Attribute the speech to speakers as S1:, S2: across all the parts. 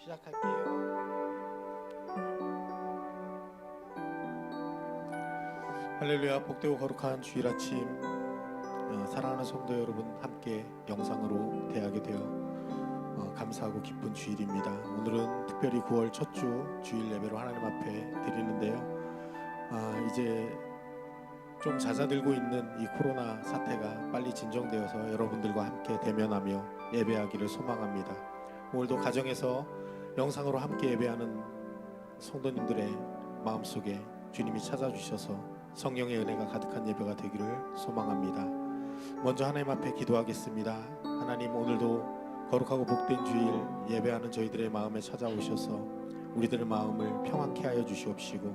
S1: 시작할게요. 할렐루야. 복되고 거룩한 주일 아침, 사랑하는 성도 여러분 함께 영상으로 대하게 되어 감사하고 기쁜 주일입니다. 오늘은 특별히 9월 첫 주 주일 예배로 하나님 앞에 드리는데요. 이제 좀 잦아들고 있는 이 코로나 사태가 빨리 진정되어서 여러분들과 함께 대면하며 예배하기를 소망합니다. 오늘도 가정에서 영상으로 함께 예배하는 성도님들의 마음속에 주님이 찾아주셔서 성령의 은혜가 가득한 예배가 되기를 소망합니다. 먼저 하나님 앞에 기도하겠습니다. 하나님, 오늘도 거룩하고 복된 주일 예배하는 저희들의 마음에 찾아오셔서 우리들의 마음을 평안케 하여 주시옵시고,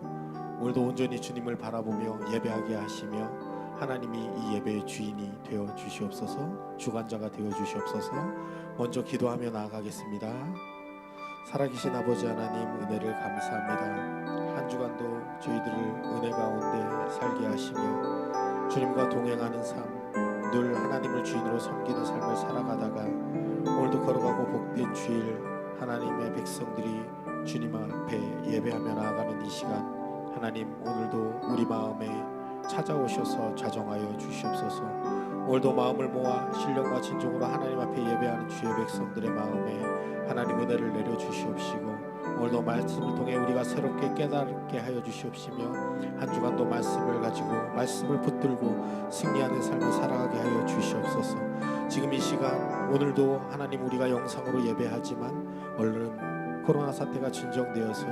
S1: 오늘도 온전히 주님을 바라보며 예배하게 하시며 하나님이 이 예배의 주인이 되어 주시옵소서, 주관자가 되어 주시옵소서. 먼저 기도하며 나아가겠습니다. 살아계신 아버지 하나님, 은혜를 감사합니다. 한 주간도 저희들을 은혜 가운데 살게 하시며 주님과 동행하는 삶, 늘 하나님을 주인으로 섬기는 삶을 살아가다가 오늘도 걸어가고 복된 주일 하나님의 백성들이 주님 앞에 예배하며 나아가는 이 시간, 하나님 오늘도 우리 마음에 찾아오셔서 좌정하여 주시옵소서. 오늘도 마음을 모아 신령과 진정으로 하나님 앞에 예배하는 주의 백성들의 마음에 하나님 은혜를 내려 주시옵시고, 오늘도 말씀을 통해 우리가 새롭게 깨닫게 하여 주시옵시며 한 주간도 말씀을 가지고 말씀을 붙들고 승리하는 삶을 살아가게 하여 주시옵소서. 지금 이 시간 오늘도 하나님 우리가 영상으로 예배하지만 얼른 코로나 사태가 진정되어서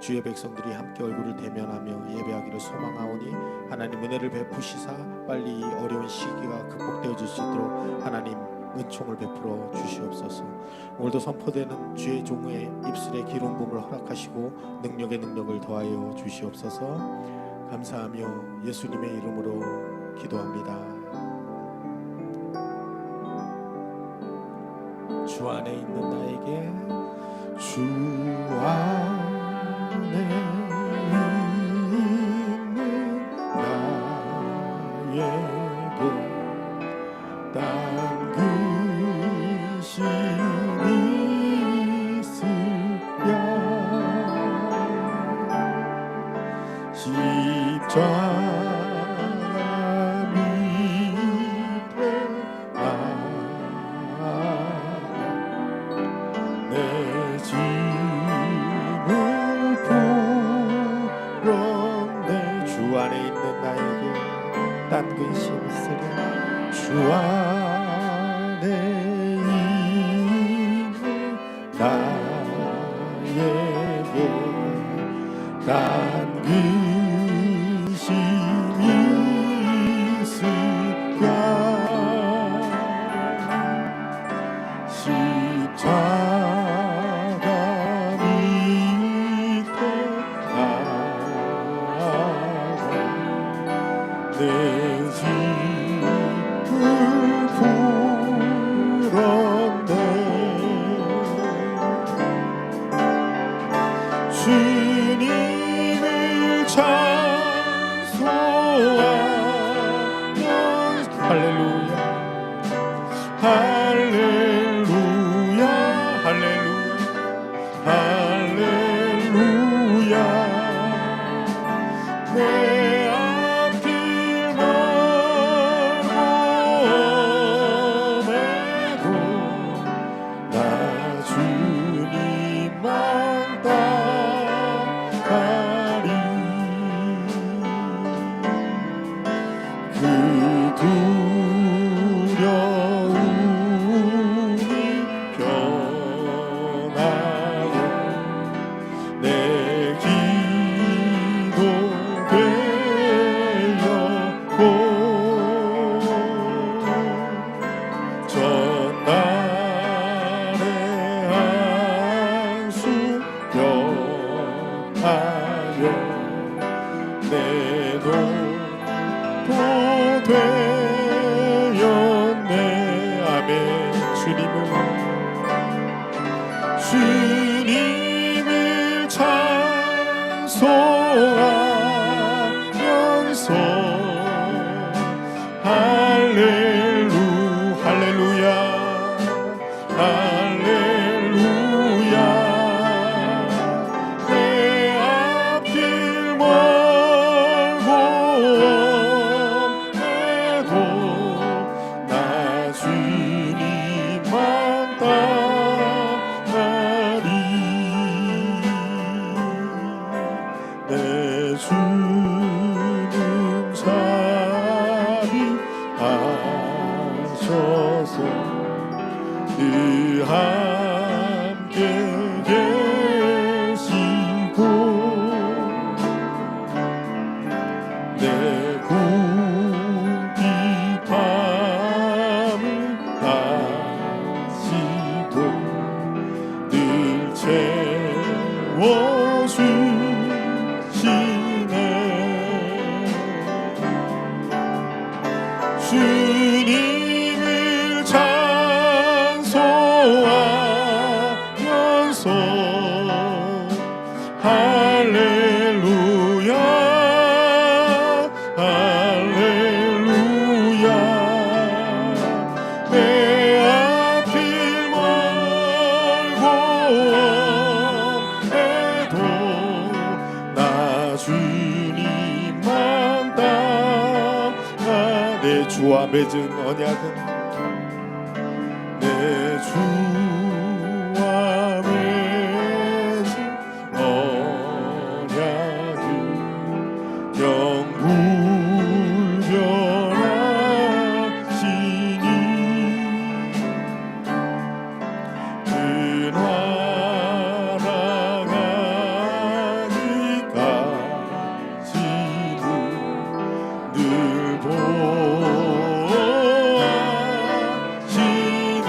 S1: 주의 백성들이 함께 얼굴을 대면하며 예배하기를 소망하오니 하나님 은혜를 베푸시사 빨리 이 어려운 시기가 극복되어질 수 있도록 하나님 은총을 베풀어 주시옵소서. 오늘도 선포되는 주의 종의 입술에 기름 부음을 허락하시고 능력에 능력을 더하여 주시옵소서. 감사하며 예수님의 이름으로 기도합니다. 주 안에 있는 나에게, 주 안에 있는 나에게 딴 근심이 있으랴. 십자가 밑에 내 짐을 풀었네. 주 안에 있는 나에게 딴 근심 있으랴. 주 안에 있는 나에게 딴 근심이 있으랴. 십자가 밑에 내 짐을 풀었네. 주님을 찬송하며 할렐루야 할렐루야 할렐루야 할렐루야. 내 앞길 멀고 나 주님만 따라가리. 그 두려움이 변하고 내 기도 되었고 전날의 한숨 변하여 내 돈도 되었네. 아멘. 주님을 찬송하면서 할렐루야 할렐루야 주님을 찬송하면서 할렐루야 할렐루야 내 앞길 멀고 해도 나 주님만 따라 내 주와 맺은 언약은 내 주와 맺은 언약은 영불변하시니 그 나라 가기까지는 늘 보아시네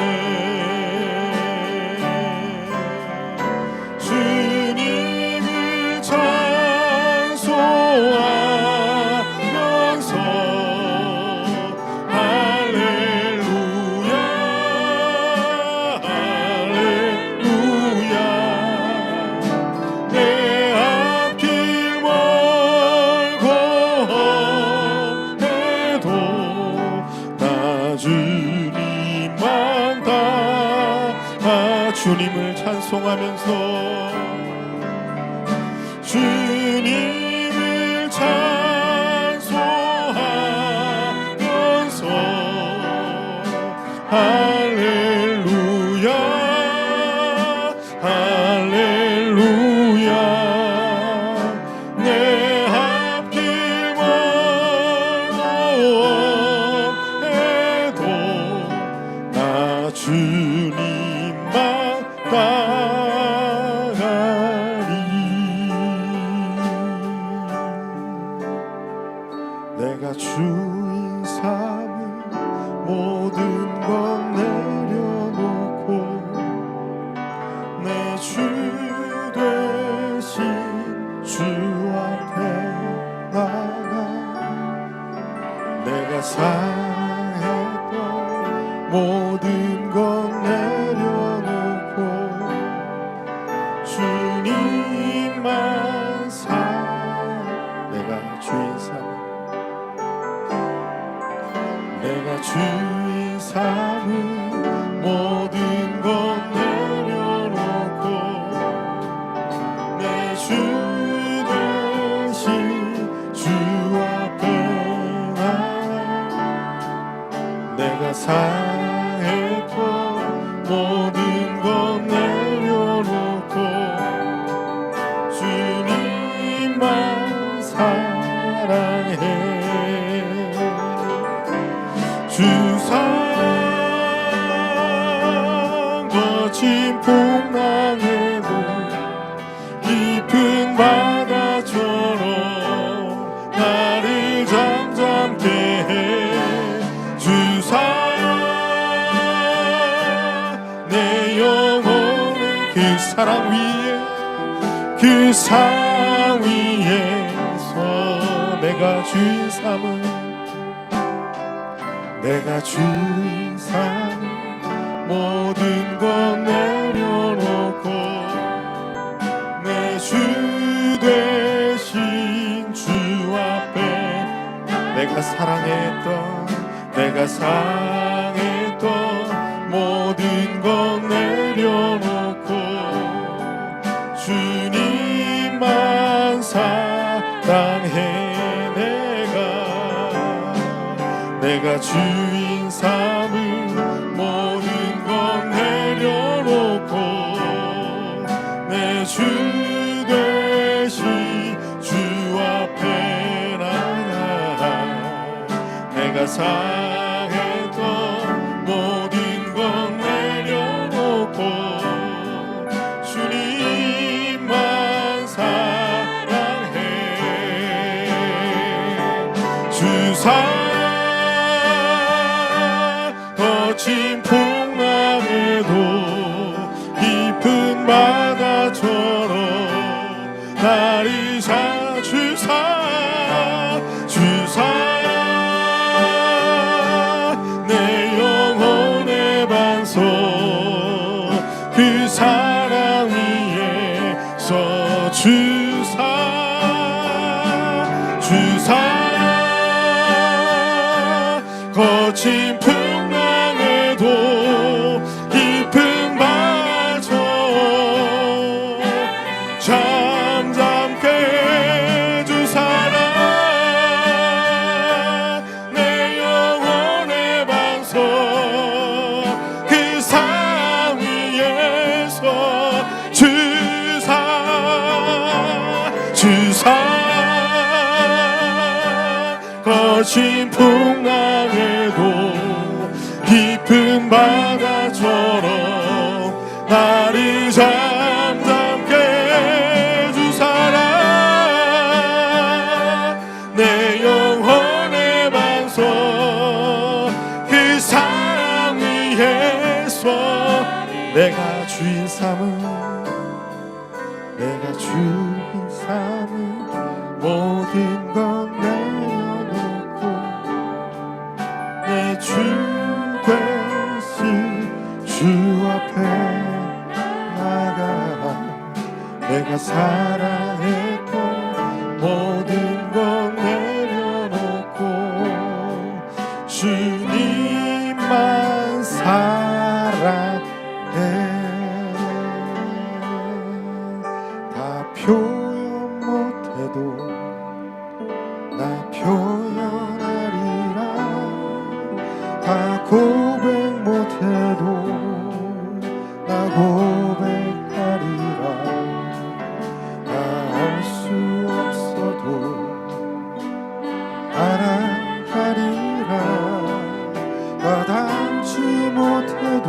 S1: 주님을 찬송하면서 할렐루야 할렐루야 내 앞길 멀고 해도 나 주님만 따라 주님을 찬송하면서 주님을 찬송하면서 할렐루야 할렐루야 내 앞길 멀고 해도 나 주님만 따라가리 내가 주인 삼은 모든 것 내려놓고 내 주 되신 주 앞에 나가 내가 사랑했던 모든 것 내려놓고 주님만 내가 주인 삼은 내가 주인 삼은 모든 것 내려놓고 내 주 되신 주 앞에 나가 내가 사랑했던 모든 것 내려놓고 주님만 사랑해 주 사랑 거친 풍랑에도 깊은 바다처럼 나를 잠잠케 해 주 사랑 내 영혼의 그 사랑 위에서 내가 주인 삼은 내가 주인 삼은 모든 것 내려놓고 내 주 되신 주 앞에 내가 사랑했던 모든 것 내려놓고 주님만 사랑해 내가 주인 삼은 모든 것 내려놓고 내 주 되신 주 앞에 나가 내가 사랑했던 모든 것 내려놓고 주님만 사랑해 주 사랑 거친 풍랑에도 깊은 바다처럼 나를 찾으사 내 영혼의 반석 그 사랑 위에 서주사 거친 풍랑에도 깊은 바저 잠잠케 해주사라 내 영혼의 반석 그 산 위에서 주사 거친 풍랑에도 깊은 바다처럼 나를 잠잠케 해주사라 내 영혼의 반석 그 사랑 위에서 내가 주인 삼은 모든 건 내 주 되신 주 앞에 나가 내가 사랑했던 모든 건 내려놓고 주님만 사랑해 다 표현 못해도 나 표현하리라 다 고백 못해도 나 고백하리라 다 알 수 없어도 알아가리라 나 닮지 못해도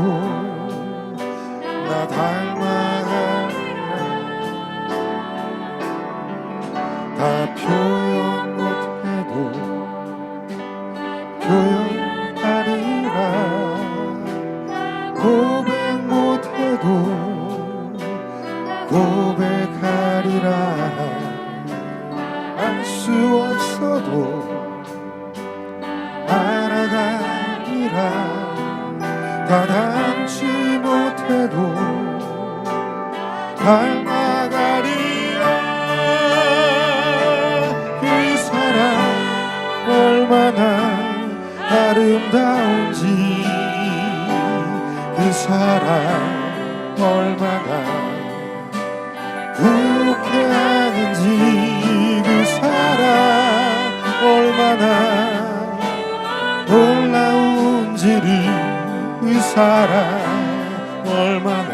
S1: 나 닮아가리라 다 표현 못해도 표현하리라 고백 못해도 고백하리라 알 수 없어도 알아가리라 다 닮지 못해도 닮아가리라 그 사랑 얼마나 아름다운지 그 사랑 얼마나 부욕해 하는지 그 사랑 얼마나 놀라운지를 그 사랑 얼마나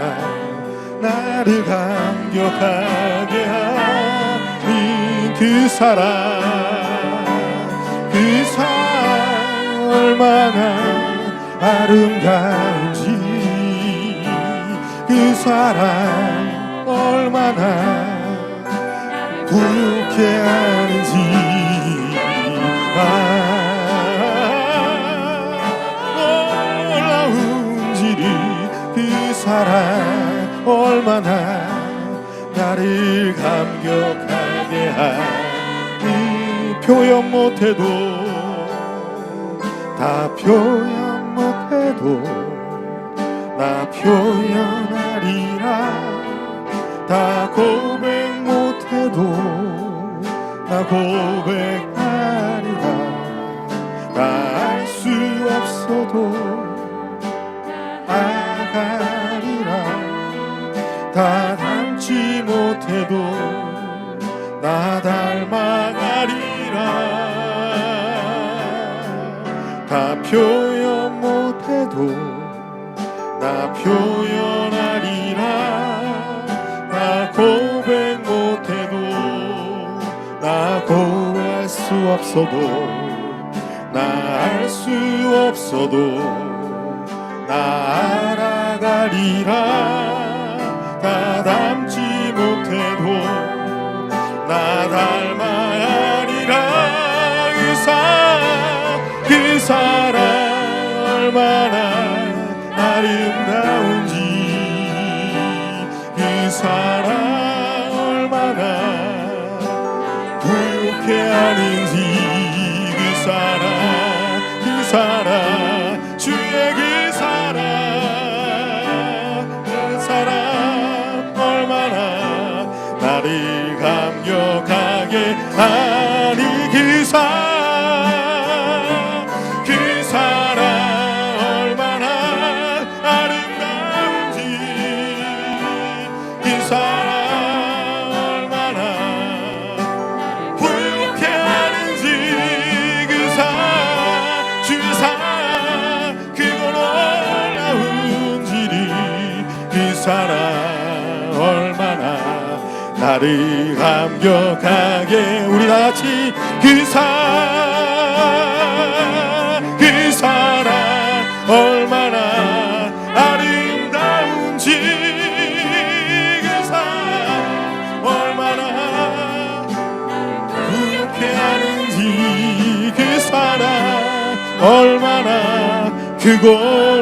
S1: 나를 감격하게 하는 그 사랑 얼마나 아름다운지 그 사랑 얼마나 부유케 하는지 놀라운지를 그 사랑 얼마나 나를 감격하게 하니 표현 못해도 다 표현 못해도 나 표현하리라 다 고백 못해도 나 고백하리라 다 알 수 없어도 알아가리라 다 닮지 못해도 나 닮아가리라 다 표현 못해도 나 표현하리라 다 고백 못해도 나 고백할 수 없어도 나 알 수 없어도 나 알아가리라 다 닮지 못해도 나 닮아가리라 그 사랑 얼마나 아름다운지 그 사랑 얼마나 나를 감격하게. 우리 다같이 그 사랑 얼마나 아름다운지, 그 사랑 얼마나 부욕해 하는지, 그 사랑 얼마나 크고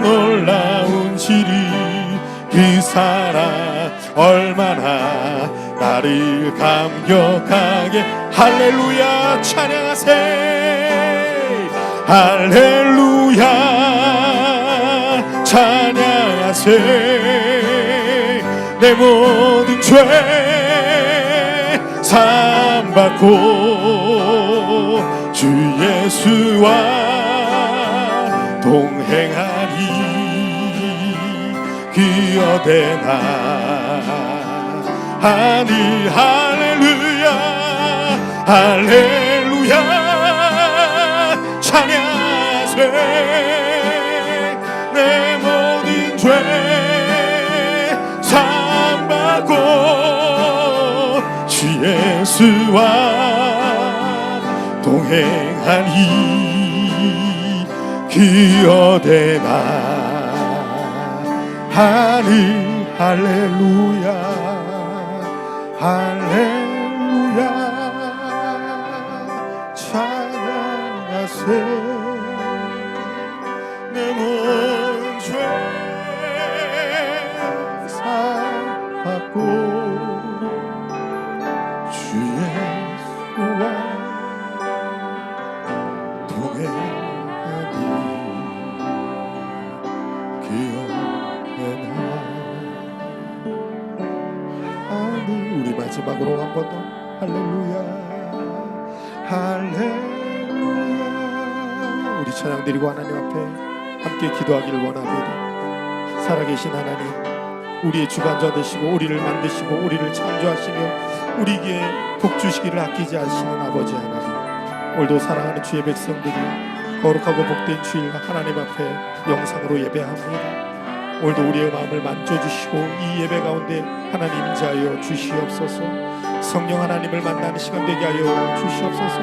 S1: 놀라운지를, 그 사랑 얼마나 나를 감격하게. 할렐루야 찬양하세. 할렐루야 찬양하세. 내 모든 죄 사함받고 주 예수와 동행하니 기어대 나하니. 할렐루야 할렐루야 찬양하세. 내 모든 죄 사함받고 주 예수와 동행하니 기어대 나하니. 할렐루야 할렐루야 찬양하세. 내 모든 죄 사함받고 주 예수와 동행하니 기억해 나하니. 우리 마지막으로 한 번 더 할렐루야 할렐루야. 우리 찬양 드리고 하나님 앞에 함께 기도하기를 원합니다. 살아계신 하나님, 우리의 주관자 되시고 우리를 만드시고 우리를 창조하시며 우리에게 복 주시기를 아끼지 않으시는 아버지 하나님, 오늘도 사랑하는 주의 백성들이 거룩하고 복된 주일 하나님 앞에 영상으로 예배합니다. 오늘도 우리의 마음을 만져주시고 이 예배 가운데 하나님 임재하여 주시옵소서. 성령 하나님을 만나는 시간 되게 하여 주시옵소서.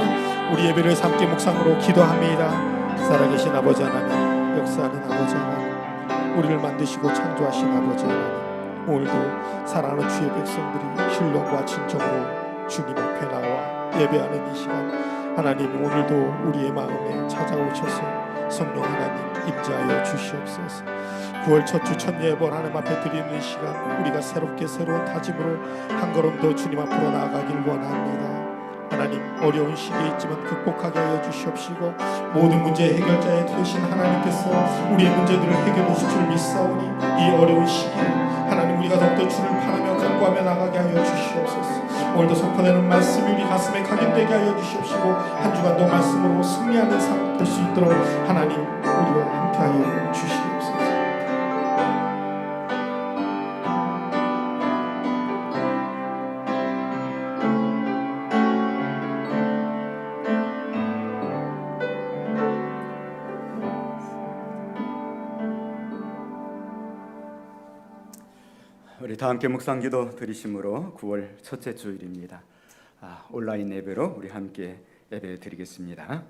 S1: 우리 예배를 함께 묵상으로 기도합니다. 살아계신 아버지 하나님, 역사하는 아버지 하나님, 우리를 만드시고 창조하신 아버지 하나님, 오늘도 사랑하는 주의 백성들이 신령과 진정으로 주님 앞에 나와 예배하는 이 시간, 하나님 오늘도 우리의 마음에 찾아오셔서 성령 하나님 임재하여 주시옵소서. 9월 첫 주 첫 예번 하나님 앞에 드리는 시간, 우리가 새롭게 새로운 다짐으로 한 걸음 더 주님 앞으로 나아가길 원합니다. 하나님, 어려운 시기에 있지만 극복하게 하여 주시옵시고, 모든 문제 해결자에 되신 하나님께서 우리의 문제들을 해결해 주실 줄 믿사오니 이 어려운 시기에 하나님 우리가 더욱더 주를 바라며 간구하며 나가게 하여 주시옵소서. 오늘도 선포되는 말씀이 우리 가슴에 각인되게 하여 주시옵시고, 한 주간도 말씀으로 승리하는 삶 될 수 있도록 하나님 우리와 함께 하여 주시옵소서.
S2: 우리 다 함께 묵상기도 드리심으로 9월 첫째 주일입니다. 온라인 예배로 우리 함께 예배 드리겠습니다.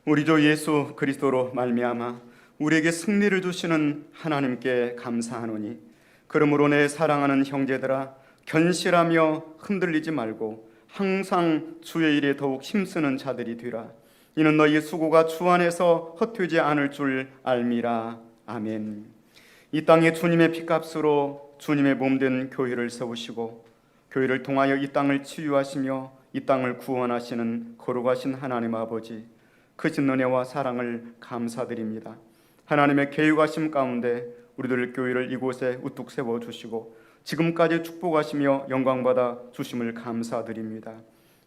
S2: 우리 주 예수 그리스도로 말미암아 우리에게 승리를 주시는 하나님께 감사하노니, 그러므로 내 사랑하는 형제들아, 견실하며 흔들리지 말고 항상 주의 일에 더욱 힘쓰는 자들이 되라. 이는 너희 수고가 주 안에서 헛되지 않을 줄 알미라. 아멘. 이 땅에 주님의 피값으로 주님의 몸된 교회를 세우시고 교회를 통하여 이 땅을 치유하시며 이 땅을 구원하시는 거룩하신 하나님 아버지, 크신 은혜와 사랑을 감사드립니다. 하나님의 계획하심 가운데 우리들 교회를 이곳에 우뚝 세워주시고 지금까지 축복하시며 영광받아 주심을 감사드립니다.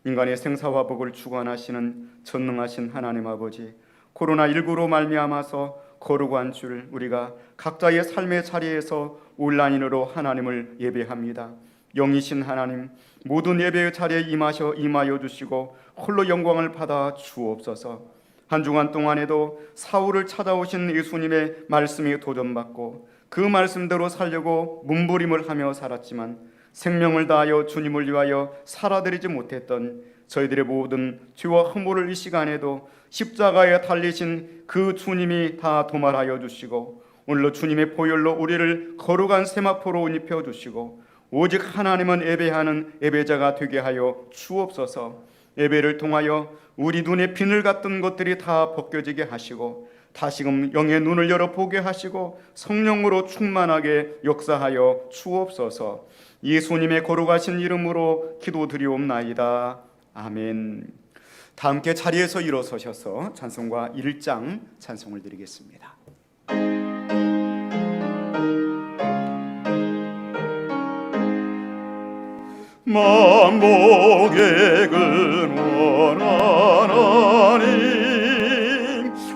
S2: 인간의 생사화복을 주관하시는 전능하신 하나님 아버지, 코로나19로 말미암아서 거룩한 줄 우리가 각자의 삶의 자리에서 온라인으로 하나님을 예배합니다. 영이신 하나님, 모든 예배의 자리에 임하여 주시고 홀로 영광을 받아 주옵소서. 한 주간 동안에도 사울을 찾아오신 예수님의 말씀에 도전받고 그 말씀대로 살려고 몸부림을 하며 살았지만 생명을 다하여 주님을 위하여 살아드리지 못했던 저희들의 모든 죄와 허물을 이 시간에도 십자가에 달리신 그 주님이 다 도말하여 주시고 오늘로 주님의 보혈로 우리를 거룩한 세마포로 옷 입혀 주시고 오직 하나님은 예배하는 예배자가 되게 하여 주옵소서. 예배를 통하여 우리 눈에 비늘 같은 것들이 다 벗겨지게 하시고 다시금 영의 눈을 열어 보게 하시고 성령으로 충만하게 역사하여 주옵소서. 예수님의 거룩하신 이름으로 기도드리옵나이다. 아멘. 다 함께 자리에서 일어서셔서 찬송가 1장 찬송을 드리겠습니다. 만복의 근원 하나님,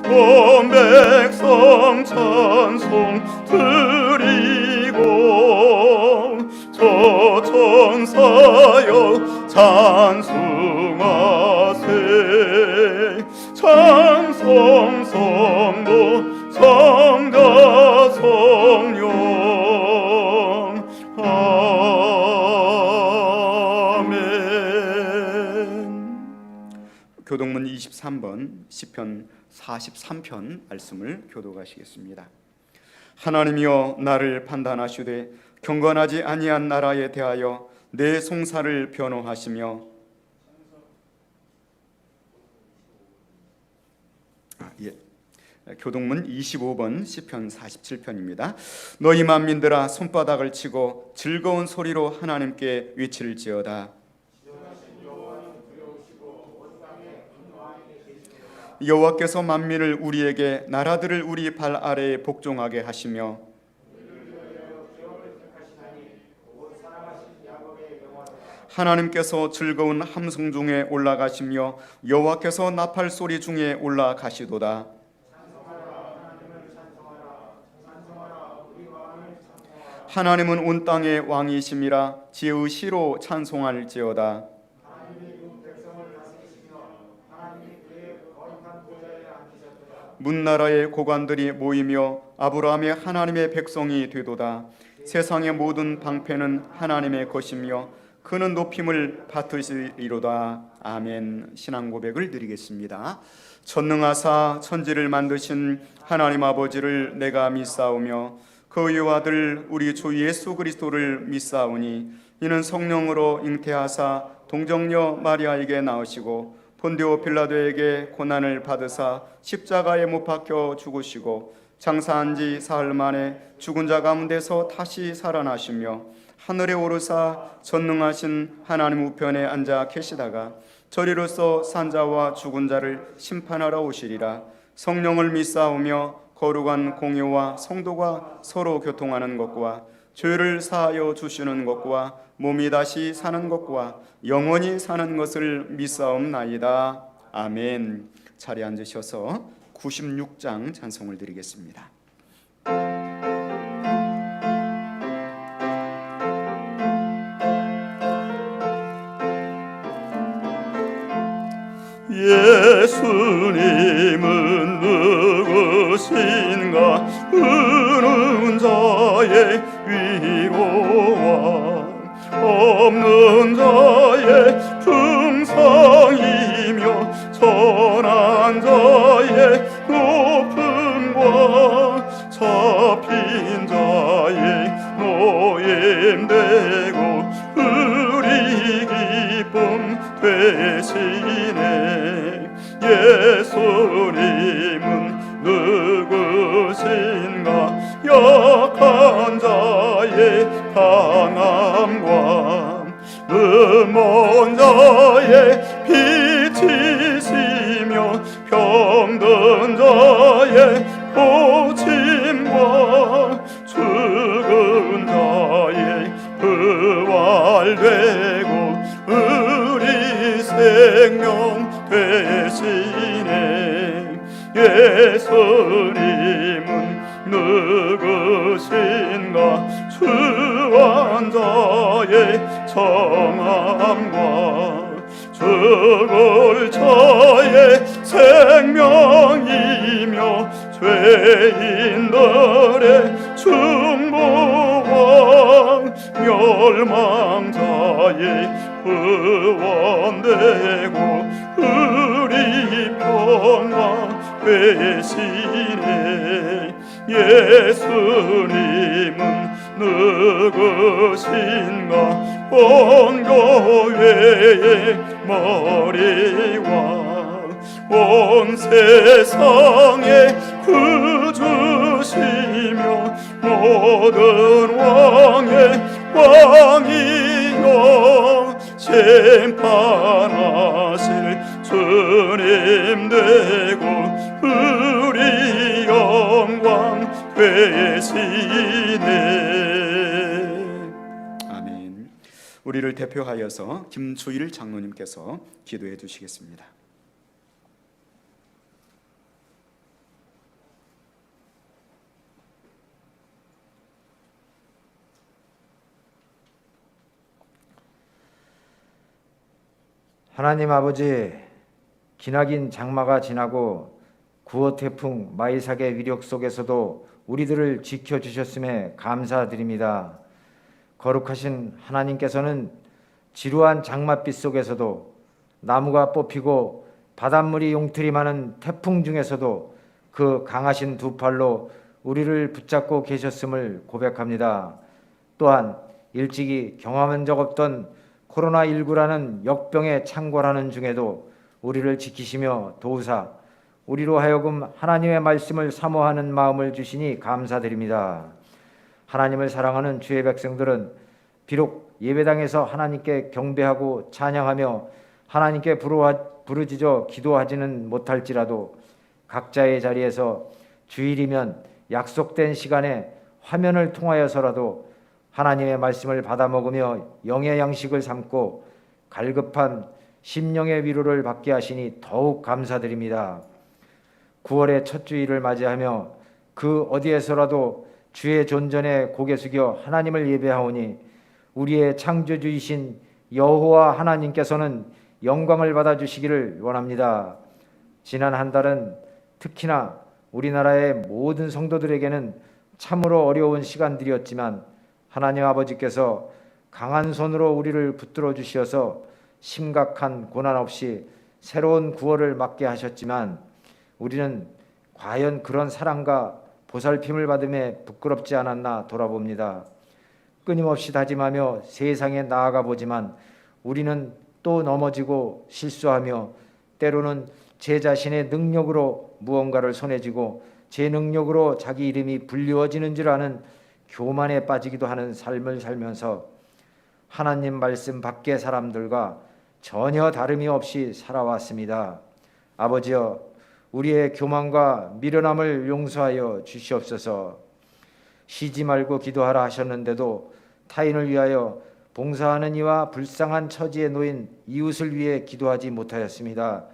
S2: 온 백성 찬송 드리고 저 천사여 찬송하세. 찬송 성도 성자 성령 교동문 23번 시편 43편 말씀을 교독하시겠습니다. 하나님이여 나를 판단하시되 경건하지 아니한 나라에 대하여 내 송사를 변호하시며 교동문 25번 시편 47편입니다. 너희 만민들아 손바닥을 치고 즐거운 소리로 하나님께 외칠지어다. 여호와께서 만민을 우리에게 나라들을 우리 발 아래에 복종하게 하시며 하나님께서 즐거운 함성 중에 올라가시며 여호와께서 나팔 소리 중에 올라가시도다. 하나님은 온 땅의 왕이심이라 지혜의 시로 찬송할지어다. 문나라의 고관들이 모이며 아브라함의 하나님의 백성이 되도다. 세상의 모든 방패는 하나님의 것이며 그는 높임을 받으시리로다. 아멘. 신앙 고백을 드리겠습니다. 전능하사 천지를 만드신 하나님 아버지를 내가 믿사오며 그의 아들 우리 주 예수 그리스도를 믿사오니 이는 성령으로 잉태하사 동정녀 마리아에게 나으시고 본디오 빌라도에게 고난을 받으사 십자가에 못 박혀 죽으시고 장사한 지 사흘 만에 죽은 자 가운데서 다시 살아나시며 하늘에 오르사 전능하신 하나님 우편에 앉아 계시다가 저리로서 산자와 죽은 자를 심판하러 오시리라. 성령을 믿사오며 거룩한 공예와 성도가 서로 교통하는 것과 죄를 사하여 주시는 것과 몸이 다시 사는 것과 영원히 사는 것을 믿사옵나이다. 아멘. 자리에 앉으셔서 96장 찬송을 드리겠습니다. 예수님은 누구신가? 의는 자의 위로와 없는 자의 풍성이며 선한 자의 높음과 잡힌 자의 노임되고 우리 기쁨 되시네. 예수님은 누구신가? 약한 자의 강함과 음원 자의 빛이시며 병든 자의 고침과 자의 부활되고 우리 생명 되시네. 예수님은 누구신가? 주환자의 정함과 죽을 자의 생명이며 죄인들의 중보왕 멸망자의 구원되고 우리 평강 되시네. 예수님은 누구신가? 온 교회의 머리와 온 세상의 구주시며 모든 왕의 왕이여 심판하실 주님 되고 우리 영광 되시네. 아멘. 우리를 대표하여서 김주일 장로님께서 기도해 주시겠습니다.
S3: 하나님 아버지, 기나긴 장마가 지나고 구호 태풍 마이삭의 위력 속에서도 우리들을 지켜주셨음에 감사드립니다. 거룩하신 하나님께서는 지루한 장맛빛 속에서도 나무가 뽑히고 바닷물이 용틀이 많은 태풍 중에서도 그 강하신 두 팔로 우리를 붙잡고 계셨음을 고백합니다. 또한 일찍이 경험한 적 없던 코로나19라는 역병에 창궐하는 중에도 우리를 지키시며 도우사 우리로 하여금 하나님의 말씀을 사모하는 마음을 주시니 감사드립니다. 하나님을 사랑하는 주의 백성들은 비록 예배당에서 하나님께 경배하고 찬양하며 하나님께 부르짖어 기도하지는 못할지라도 각자의 자리에서 주일이면 약속된 시간에 화면을 통하여서라도 하나님의 말씀을 받아 먹으며 영의 양식을 삼고 갈급한 심령의 위로를 받게 하시니 더욱 감사드립니다. 9월의 첫 주일을 맞이하며 그 어디에서라도 주의 존전에 고개 숙여 하나님을 예배하오니 우리의 창조주이신 여호와 하나님께서는 영광을 받아주시기를 원합니다. 지난 한 달은 특히나 우리나라의 모든 성도들에게는 참으로 어려운 시간들이었지만 하나님 아버지께서 강한 손으로 우리를 붙들어 주셔서 심각한 고난 없이 새로운 구원을 맞게 하셨지만 우리는 과연 그런 사랑과 보살핌을 받음에 부끄럽지 않았나 돌아봅니다. 끊임없이 다짐하며 세상에 나아가 보지만 우리는 또 넘어지고 실수하며 때로는 제 자신의 능력으로 무언가를 손에 쥐고 제 능력으로 자기 이름이 불리워지는 줄 아는 교만에 빠지기도 하는 삶을 살면서 하나님 말씀 밖의 사람들과 전혀 다름이 없이 살아왔습니다. 아버지여, 우리의 교만과 미련함을 용서하여 주시옵소서. 쉬지 말고 기도하라 하셨는데도 타인을 위하여 봉사하는 이와 불쌍한 처지에 놓인 이웃을 위해 기도하지 못하였습니다.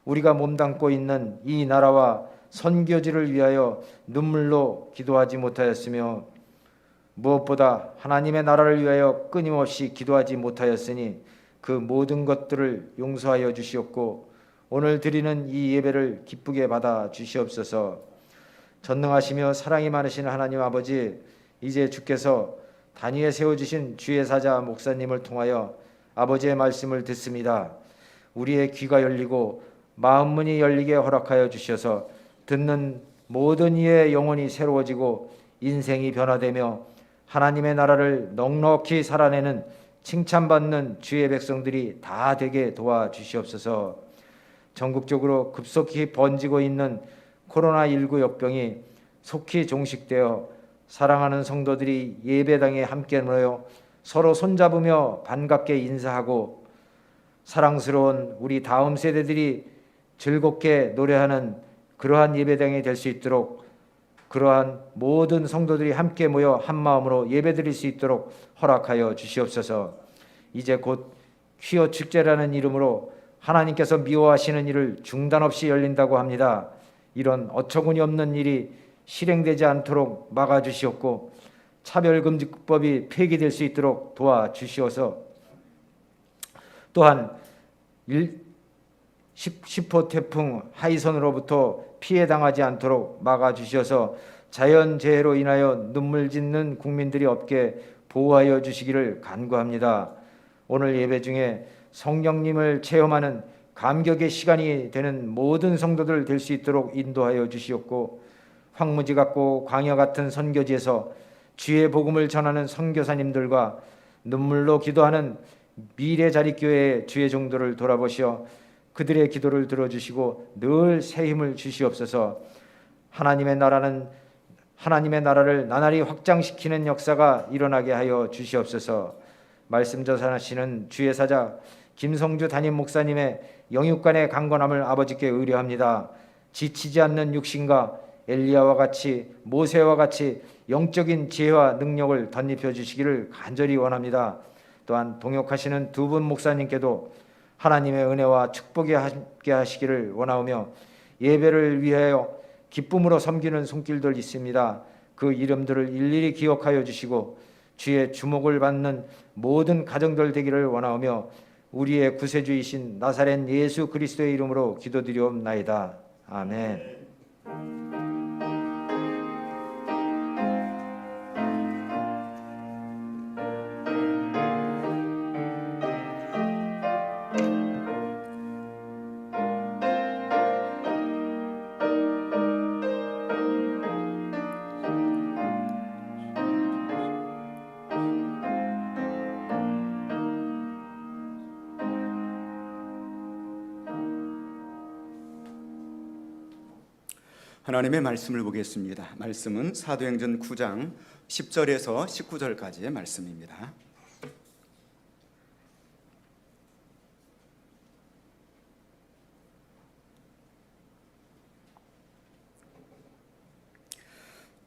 S3: 우리가 몸담고 있는 이 나라와 선교지를 위하여 눈물로 기도하지 못하였으며 무엇보다 하나님의 나라를 위하여 끊임없이 기도하지 못하였으니 그 모든 것들을 용서하여 주시옵고 오늘 드리는 이 예배를 기쁘게 받아 주시옵소서. 전능하시며 사랑이 많으신 하나님 아버지, 이제 주께서 단위에 세워주신 주의 사자 목사님을 통하여 아버지의 말씀을 듣습니다. 우리의 귀가 열리고 마음 문이 열리게 허락하여 주셔서 듣는 모든 이의 영혼이 새로워지고 인생이 변화되며 하나님의 나라를 넉넉히 살아내는 칭찬받는 주의 백성들이 다 되게 도와주시옵소서. 전국적으로 급속히 번지고 있는 코로나19 역병이 속히 종식되어 사랑하는 성도들이 예배당에 함께 모여 서로 손잡으며 반갑게 인사하고 사랑스러운 우리 다음 세대들이 즐겁게 노래하는 그러한 예배당이 될 수 있도록 그러한 모든 성도들이 함께 모여 한 마음으로 예배드릴 수 있도록 허락하여 주시옵소서. 이제 곧 퀴어 축제라는 이름으로 하나님께서 미워하시는 일을 중단 없이 열린다고 합니다. 이런 어처구니 없는 일이 실행되지 않도록 막아주시옵고 차별금지법이 폐기될 수 있도록 도와주시어서 또한 10호 태풍 하이선으로부터 피해당하지 않도록 막아주셔서 자연재해로 인하여 눈물 짓는 국민들이 없게 보호하여 주시기를 간구합니다. 오늘 예배 중에 성령님을 체험하는 감격의 시간이 되는 모든 성도들 될 수 있도록 인도하여 주시옵고 황무지 같고 광야 같은 선교지에서 주의 복음을 전하는 선교사님들과 눈물로 기도하는 미래자립교회의 주의 종도를 돌아보시어 그들의 기도를 들어주시고 늘 새 힘을 주시옵소서. 하나님의 나라를 나날이 확장시키는 역사가 일어나게 하여 주시옵소서. 말씀 전하시는 주의 사자 김성주 담임 목사님의 영육간의 강건함을 아버지께 의뢰합니다. 지치지 않는 육신과 엘리야와 같이 모세와 같이 영적인 지혜와 능력을 덧입혀 주시기를 간절히 원합니다. 또한 동역하시는 두 분 목사님께도 하나님의 은혜와 축복이 함께 하시기를 원하오며 예배를 위하여 기쁨으로 섬기는 손길들 있습니다. 그 이름들을 일일이 기억하여 주시고 주의 주목을 받는 모든 가정들 되기를 원하오며 우리의 구세주이신 나사렛 예수 그리스도의 이름으로 기도드리옵나이다. 아멘.
S2: 하나님의 말씀을 보겠습니다. 말씀은 사도행전 9장 10절에서 19절까지의 말씀입니다.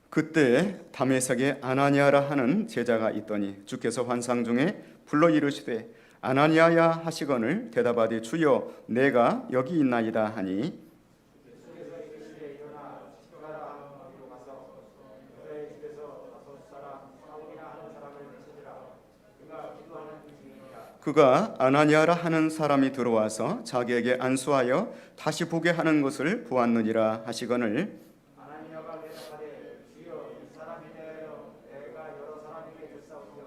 S2: 그때 다메섹에 아나니아라 하는 제자가 있더니 주께서 환상 중에 불러 이르시되 아나니아야 하시거늘 대답하되 주여 내가 여기 있나이다 하니 그가 아나니아라 하는 사람이 들어와서 자기에게 안수하여 다시 보게 하는 것을 보았느니라 하시거늘
S3: 아나니아가 대답하되 주여 이 사람에 대하여 내가 여러 사람에게 줬사오되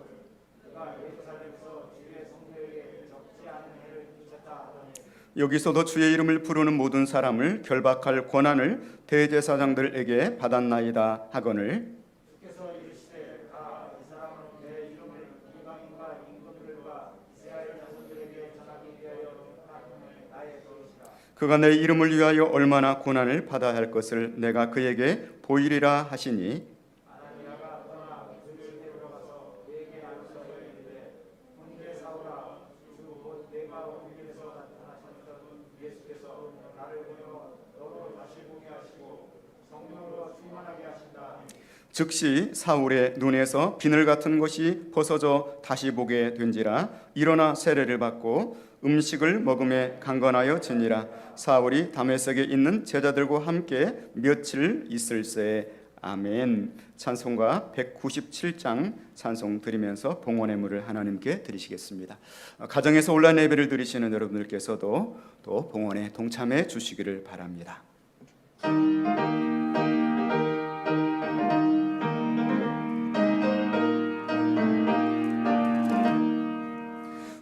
S3: 그가 예루살렘에서 주의 성도에게 적지 않은 해를 끼쳤다 하더니
S2: 여기서도 주의 이름을 부르는 모든 사람을 결박할 권한을 대제사장들에게 받았나이다 하거늘
S3: 주께서 이르시되 가 이 사람은 내 이름을 이방인과 인구들과 이스라엘 자손들에게 전하기 위하여 하나님의 나의 것이라.
S2: 그가 내 이름을 위하여 얼마나 고난을 받아야 할 것을 내가 그에게 보이리라 하시니
S3: 아나니아가 떠나 그들 데려가서 그에게 안수하여 이르되 형제 사울아 주 곧 내가 온 길에서 나타나셨던 예수께서 나를 보여 너로 다시 보게 하시고 성령으로 충만하게 하신다.
S2: 즉시 사울의 눈에서 비늘 같은 것이 벗어져 다시 보게 된지라 일어나 세례를 받고 음식을 먹음에 강건하여 지니라. 사울이 다메섹에 있는 제자들과 함께 며칠 있을새. 아멘. 찬송가 197장 찬송 드리면서 봉헌의 물을 하나님께 드리시겠습니다. 가정에서 온라인 예배를 드리시는 여러분들께서도 또 봉헌에 동참해 주시기를 바랍니다.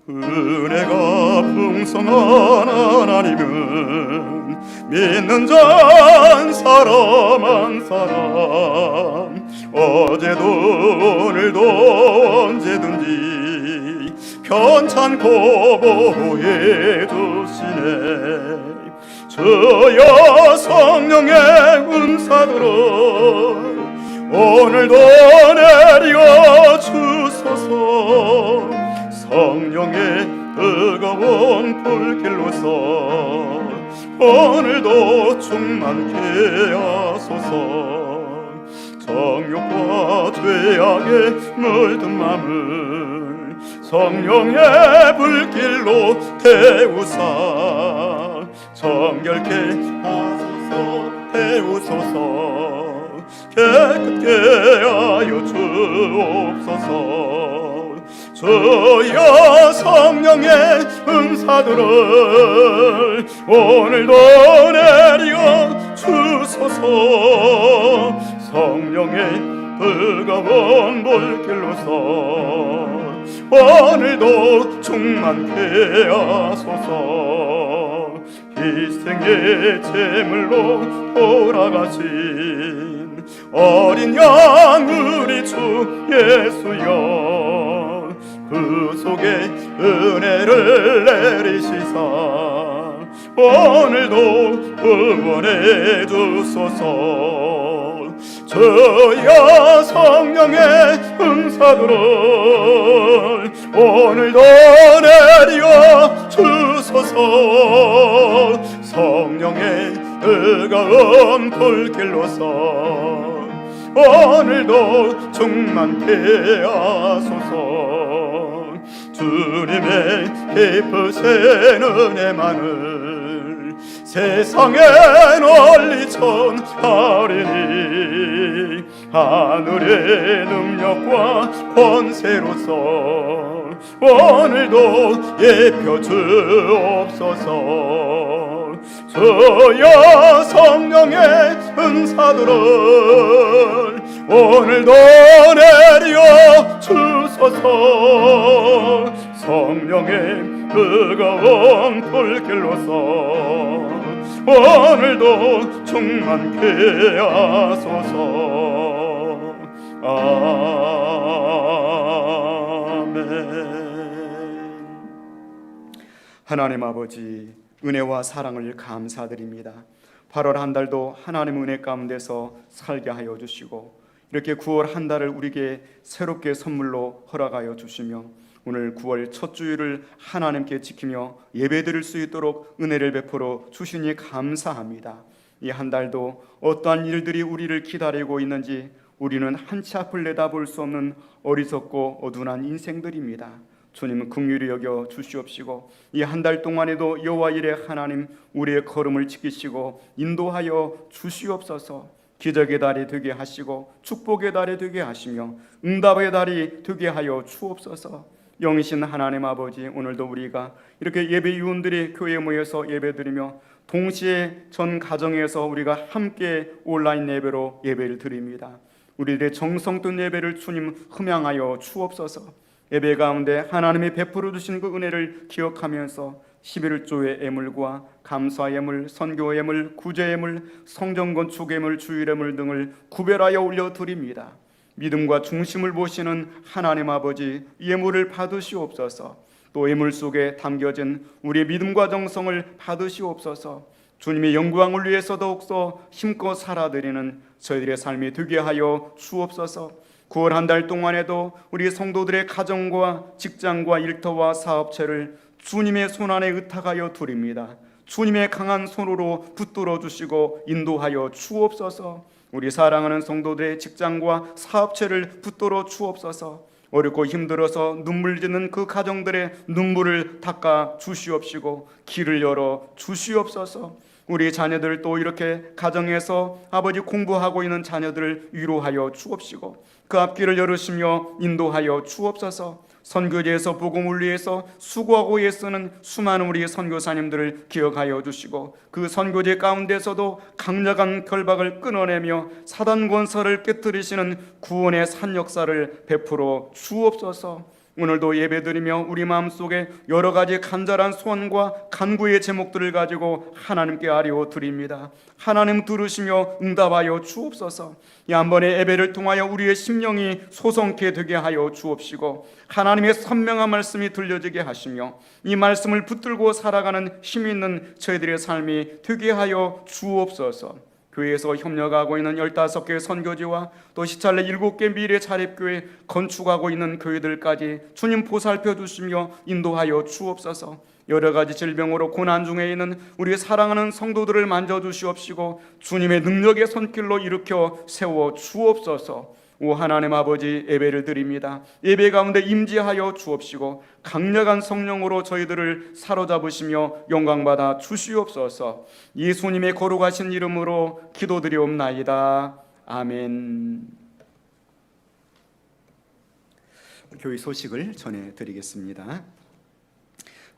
S2: 은혜가 풍성한 하나님은 믿는 자 사람 한 사람 어제도 오늘도 언제든지 편찮고 보호해 주시네. 주여 성령의 은사들은 오늘도 내려 주소서. 성령의 뜨거운 불길로서 오늘도 충만케 하소서. 정욕과 죄악에 물든 맘을 성령의 불길로 태우사 정결케 하소서 태우소서 깨끗게 하여 주옵소서 주여 성령의 은사들을 오늘도 내려 주소서 성령의 뜨거운 불길로서 오늘도 충만케 하소서 희생의 제물로 돌아가신 어린 양 우리 주 예수여 그 속에 은혜를 내리시사 오늘도 응원해 주소서 주여 성령의 은사들을 오늘도 내려 주소서 성령의 뜨거운 불길로서 오늘도 충만케 하소서 주님의 깊으신 은혜만을 세상에 널리 전하리니 하늘의 능력과 권세로서 오늘도 예표 주옵소서 주여 성령의 은사들을 오늘도 내려 주소서 성령의 뜨거운 불길로서 오늘도 충만케 하소서 아멘. 하나님 아버지 은혜와 사랑을 감사드립니다. 8월 한 달도 하나님 은혜 가운데서 살게 하여 주시고 이렇게 9월 한 달을 우리에게 새롭게 선물로 허락하여 주시며 오늘 9월 첫 주일을 하나님께 지키며 예배드릴 수 있도록 은혜를 베풀어 주시니 감사합니다. 이 한 달도 어떠한 일들이 우리를 기다리고 있는지 우리는 한치 앞을 내다볼 수 없는 어리석고 어둔한 인생들입니다. 주님은 긍휼히 여겨 주시옵시고 이 한 달 동안에도 여호와 이레 하나님 우리의 걸음을 지키시고 인도하여 주시옵소서. 기적의 달이 되게 하시고 축복의 달이 되게 하시며 응답의 달이 되게 하여 주옵소서. 영이신 하나님 아버지 오늘도 우리가 이렇게 예배 유원들이 교회에 모여서 예배드리며 동시에 전 가정에서 우리가 함께 온라인 예배로 예배를 드립니다. 우리들의 정성된 예배를 주님 흠양하여 주옵소서. 예배 가운데 하나님이 베풀어 주신 그 은혜를 기억하면서 11조의 예물과 감사 예물, 선교 예물, 구제 예물, 성전 건축 예물, 주일 예물 등을 구별하여 올려드립니다. 믿음과 중심을 보시는 하나님 아버지 예물을 받으시옵소서. 또 예물 속에 담겨진 우리의 믿음과 정성을 받으시옵소서. 주님의 영광을 위해서 더욱더 힘껏 살아드리는 저희들의 삶이 되게 하여 주옵소서. 9월 한 달 동안에도 우리 성도들의 가정과 직장과 일터와 사업체를 주님의 손안에 의탁하여 드립니다. 주님의 강한 손으로 붙들어 주시고 인도하여 주옵소서. 우리 사랑하는 성도들의 직장과 사업체를 붙들어 주옵소서. 어렵고 힘들어서 눈물 짓는 그 가정들의 눈물을 닦아 주시옵시고 길을 열어 주시옵소서. 우리 자녀들 또 이렇게 가정에서 아버지 공부하고 있는 자녀들을 위로하여 주옵시고 그 앞길을 열으시며 인도하여 주옵소서. 선교제에서 복음을 위해서 수고하고 애쓰는 수많은 우리 선교사님들을 기억하여 주시고 그 선교제 가운데서도 강력한 결박을 끊어내며 사단 권세를 깨뜨리시는 구원의 산 역사를 베풀어 주옵소서. 오늘도 예배드리며 우리 마음속에 여러 가지 간절한 소원과 간구의 제목들을 가지고 하나님께 아뢰어드립니다. 하나님 들으시며 응답하여 주옵소서. 이 한 번의 예배를 통하여 우리의 심령이 소성케 되게 하여 주옵시고 하나님의 선명한 말씀이 들려지게 하시며 이 말씀을 붙들고 살아가는 힘 있는 저희들의 삶이 되게 하여 주옵소서. 교회에서 협력하고 있는 15개 선교지와 또 시찰내 7개 미래 자립교회 건축하고 있는 교회들까지 주님 보살펴 주시며 인도하여 주옵소서. 여러 가지 질병으로 고난 중에 있는 우리 사랑하는 성도들을 만져 주시옵시고 주님의 능력의 손길로 일으켜 세워 주옵소서. 오 하나님 아버지, 예배를 드립니다. 예배 가운데 임재하여 주옵시고 강력한 성령으로 저희들을 사로잡으시며 영광받아 주시옵소서. 예수님의 거룩하신 이름으로 기도드리옵나이다. 아멘. 교회 소식을 전해드리겠습니다.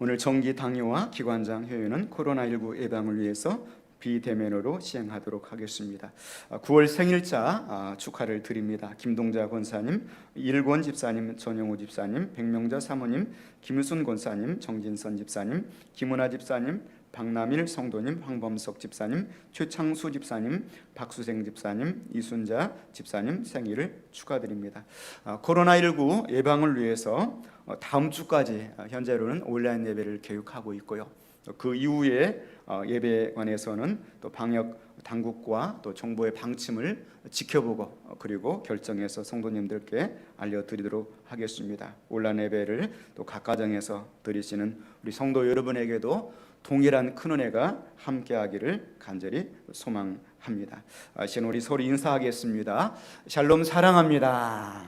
S2: 오늘 정기 당회와 기관장 회의는 코로나19 예방을 위해서 비대면으로 시행하도록 하겠습니다. 9월 생일자 축하를 드립니다. 김동자 권사님, 일권 집사님, 전영호 집사님, 백명자 사모님, 김유순 권사님, 정진선 집사님, 김은하 집사님, 박남일 성도님, 황범석 집사님, 최창수 집사님, 박수생 집사님, 이순자 집사님 생일을 축하드립니다. 코로나19 예방을 위해서 다음 주까지 현재로는 온라인 예배를 계획하고 있고요. 그 이후에 예배관에서는 또 방역 당국과 또 정부의 방침을 지켜보고 그리고 결정해서 성도님들께 알려드리도록 하겠습니다. 온라인 예배를 또 각 가정에서 드리시는 우리 성도 여러분에게도 동일한 큰 은혜가 함께하기를 간절히 소망합니다. 이제 우리 서로 인사하겠습니다. 샬롬, 사랑합니다.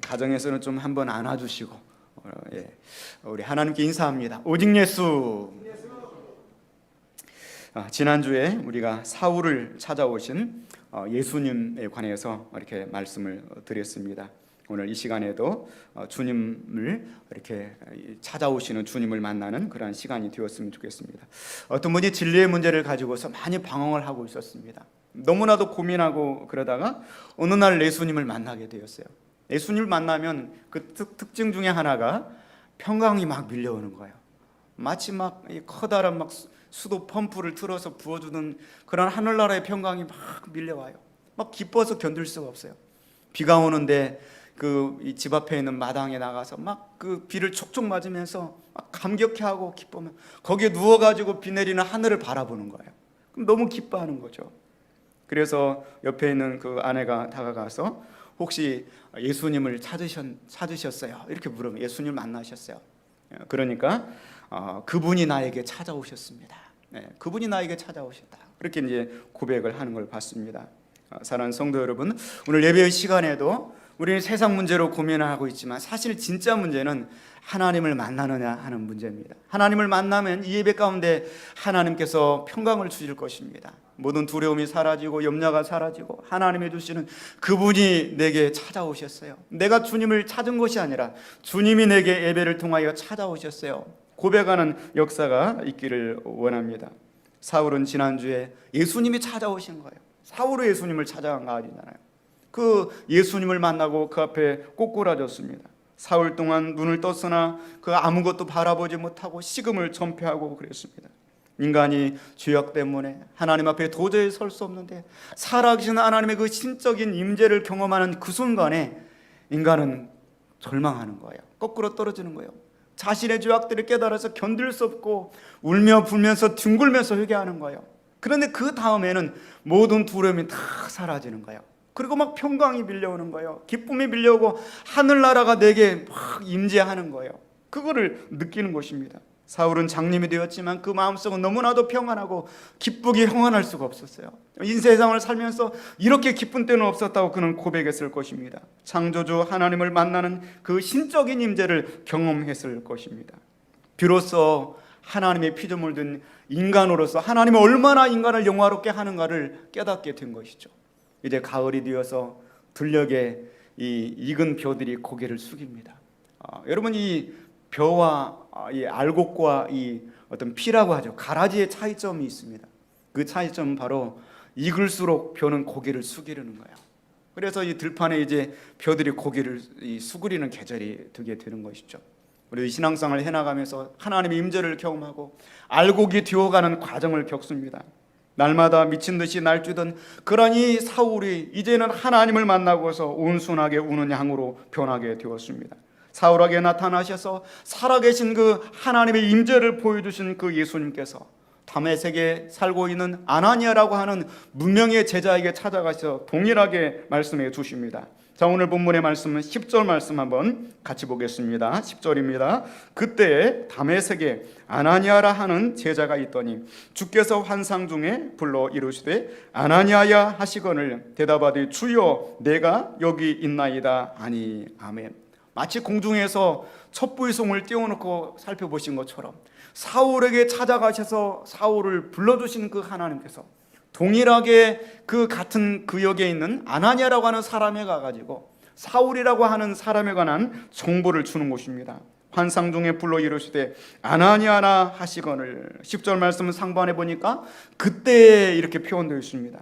S2: 가정에서는 좀 한번 안아주시고 우리 하나님께 인사합니다. 오직 예수. 지난주에 우리가 사울을 찾아오신 예수님에 관해서 이렇게 말씀을 드렸습니다. 오늘 이 시간에도 주님을 이렇게 찾아오시는 주님을 만나는 그런 시간이 되었으면 좋겠습니다. 어떤 분이 진리의 문제를 가지고서 많이 방황을 하고 있었습니다. 너무나도 고민하고 그러다가 어느 날 예수님을 만나게 되었어요. 예수님을 만나면 그 특징 중에 하나가 평강이 막 밀려오는 거예요. 마치 막 커다란 막 수도 펌프를 틀어서 부어주는 그런 하늘나라의 평강이 막 밀려와요. 막 기뻐서 견딜 수가 없어요. 비가 오는데 그 집 앞에 있는 마당에 나가서 막 그 비를 촉촉 맞으면서 막 감격해하고 기쁘면 거기에 누워가지고 비 내리는 하늘을 바라보는 거예요. 그럼 너무 기뻐하는 거죠. 그래서 옆에 있는 그 아내가 다가가서 혹시 예수님을 찾으셨어요? 이렇게 물으면 예수님을 만나셨어요. 그러니까 그분이 나에게 찾아오셨습니다. 그분이 나에게 찾아오셨다. 그렇게 이제 고백을 하는 걸 봤습니다. 사랑하는 성도 여러분, 오늘 예배의 시간에도 우리는 세상 문제로 고민을 하고 있지만 사실 진짜 문제는 하나님을 만나느냐 하는 문제입니다. 하나님을 만나면 이 예배 가운데 하나님께서 평강을 주실 것입니다. 모든 두려움이 사라지고 염려가 사라지고 하나님이 주시는 그분이 내게 찾아오셨어요. 내가 주님을 찾은 것이 아니라 주님이 내게 예배를 통하여 찾아오셨어요. 고백하는 역사가 있기를 원합니다. 사울은 지난주에 예수님이 찾아오신 거예요. 사울은 예수님을 찾아간 거 아니잖아요. 그 예수님을 만나고 그 앞에 꼬꾸라졌습니다. 사흘 동안 눈을 떴으나 그 아무것도 바라보지 못하고 식음을 전폐하고 그랬습니다. 인간이 죄악 때문에 하나님 앞에 도저히 설 수 없는데 살아계신 하나님의 그 신적인 임재를 경험하는 그 순간에 인간은 절망하는 거예요. 거꾸로 떨어지는 거예요. 자신의 죄악들을 깨달아서 견딜 수 없고 울며 불면서 뒹굴면서 회개하는 거예요. 그런데 그 다음에는 모든 두려움이 다 사라지는 거예요. 그리고 막 평강이 밀려오는 거예요. 기쁨이 밀려오고 하늘나라가 내게 막 임재하는 거예요. 그거를 느끼는 것입니다. 사울은 장님이 되었지만 그 마음속은 너무나도 평안하고 기쁘게 형언할 수가 없었어요. 인세상을 살면서 이렇게 기쁜 때는 없었다고 그는 고백했을 것입니다. 창조주 하나님을 만나는 그 신적인 임재를 경험했을 것입니다. 비로소 하나님의 피조물 된 인간으로서 하나님이 얼마나 인간을 영화롭게 하는가를 깨닫게 된 것이죠. 이제 가을이 되어서 들녘에 이 익은 벼들이 고개를 숙입니다. 여러분, 이 벼와 이 알곡과 이 어떤 피라고 하죠. 가라지의 차이점이 있습니다. 그 차이점은 바로 익을수록 벼는 고개를 숙이려는 거예요. 그래서 이 들판에 이제 벼들이 고개를 수그리는 계절이 되게 되는 것이죠. 우리 신앙생활을 해나가면서 하나님의 임재를 경험하고 알곡이 되어가는 과정을 겪습니다. 날마다 미친 듯이 날뛰던 그러한 이 사울이 이제는 하나님을 만나고서 온순하게 우는 양으로 변하게 되었습니다. 사울에게 나타나셔서 살아계신 그 하나님의 임재를 보여주신 그 예수님께서 다메섹에 살고 있는 아나니아라고 하는 문명의 제자에게 찾아가서 동일하게 말씀해 주십니다. 자, 오늘 본문의 말씀은 10절 말씀 한번 같이 보겠습니다. 10절입니다. 그때 다메섹에 아나니아라 하는 제자가 있더니 주께서 환상 중에 불러 이르시되 아나니아야 하시거늘 대답하되 주여 내가 여기 있나이다 하니. 아멘. 마치 공중에서 첩부의송을 띄워놓고 살펴보신 것처럼 사울에게 찾아가셔서 사울을 불러주신 그 하나님께서 동일하게 그 같은 구역에 있는 아나니아라고 하는 사람에 가가지고 사울이라고 하는 사람에 관한 정보를 주는 것입니다. 환상 중에 불러 이르시되 아나니아라 하시거늘. 10절 말씀은 상반에 보니까 그때 이렇게 표현되어 있습니다.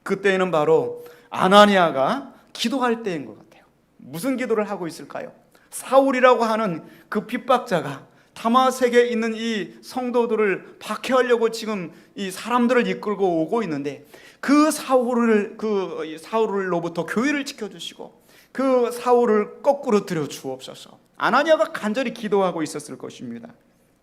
S2: 그때는 바로 아나니아가 기도할 때인 것 같아요. 무슨 기도를 하고 있을까요? 사울이라고 하는 그 핍박자가 다마섹에 있는 이 성도들을 박해하려고 지금 이 사람들을 이끌고 오고 있는데 그 사울로부터 교회를 지켜주시고 그 사울을 거꾸로 들여 주옵소서. 아나니아가 간절히 기도하고 있었을 것입니다.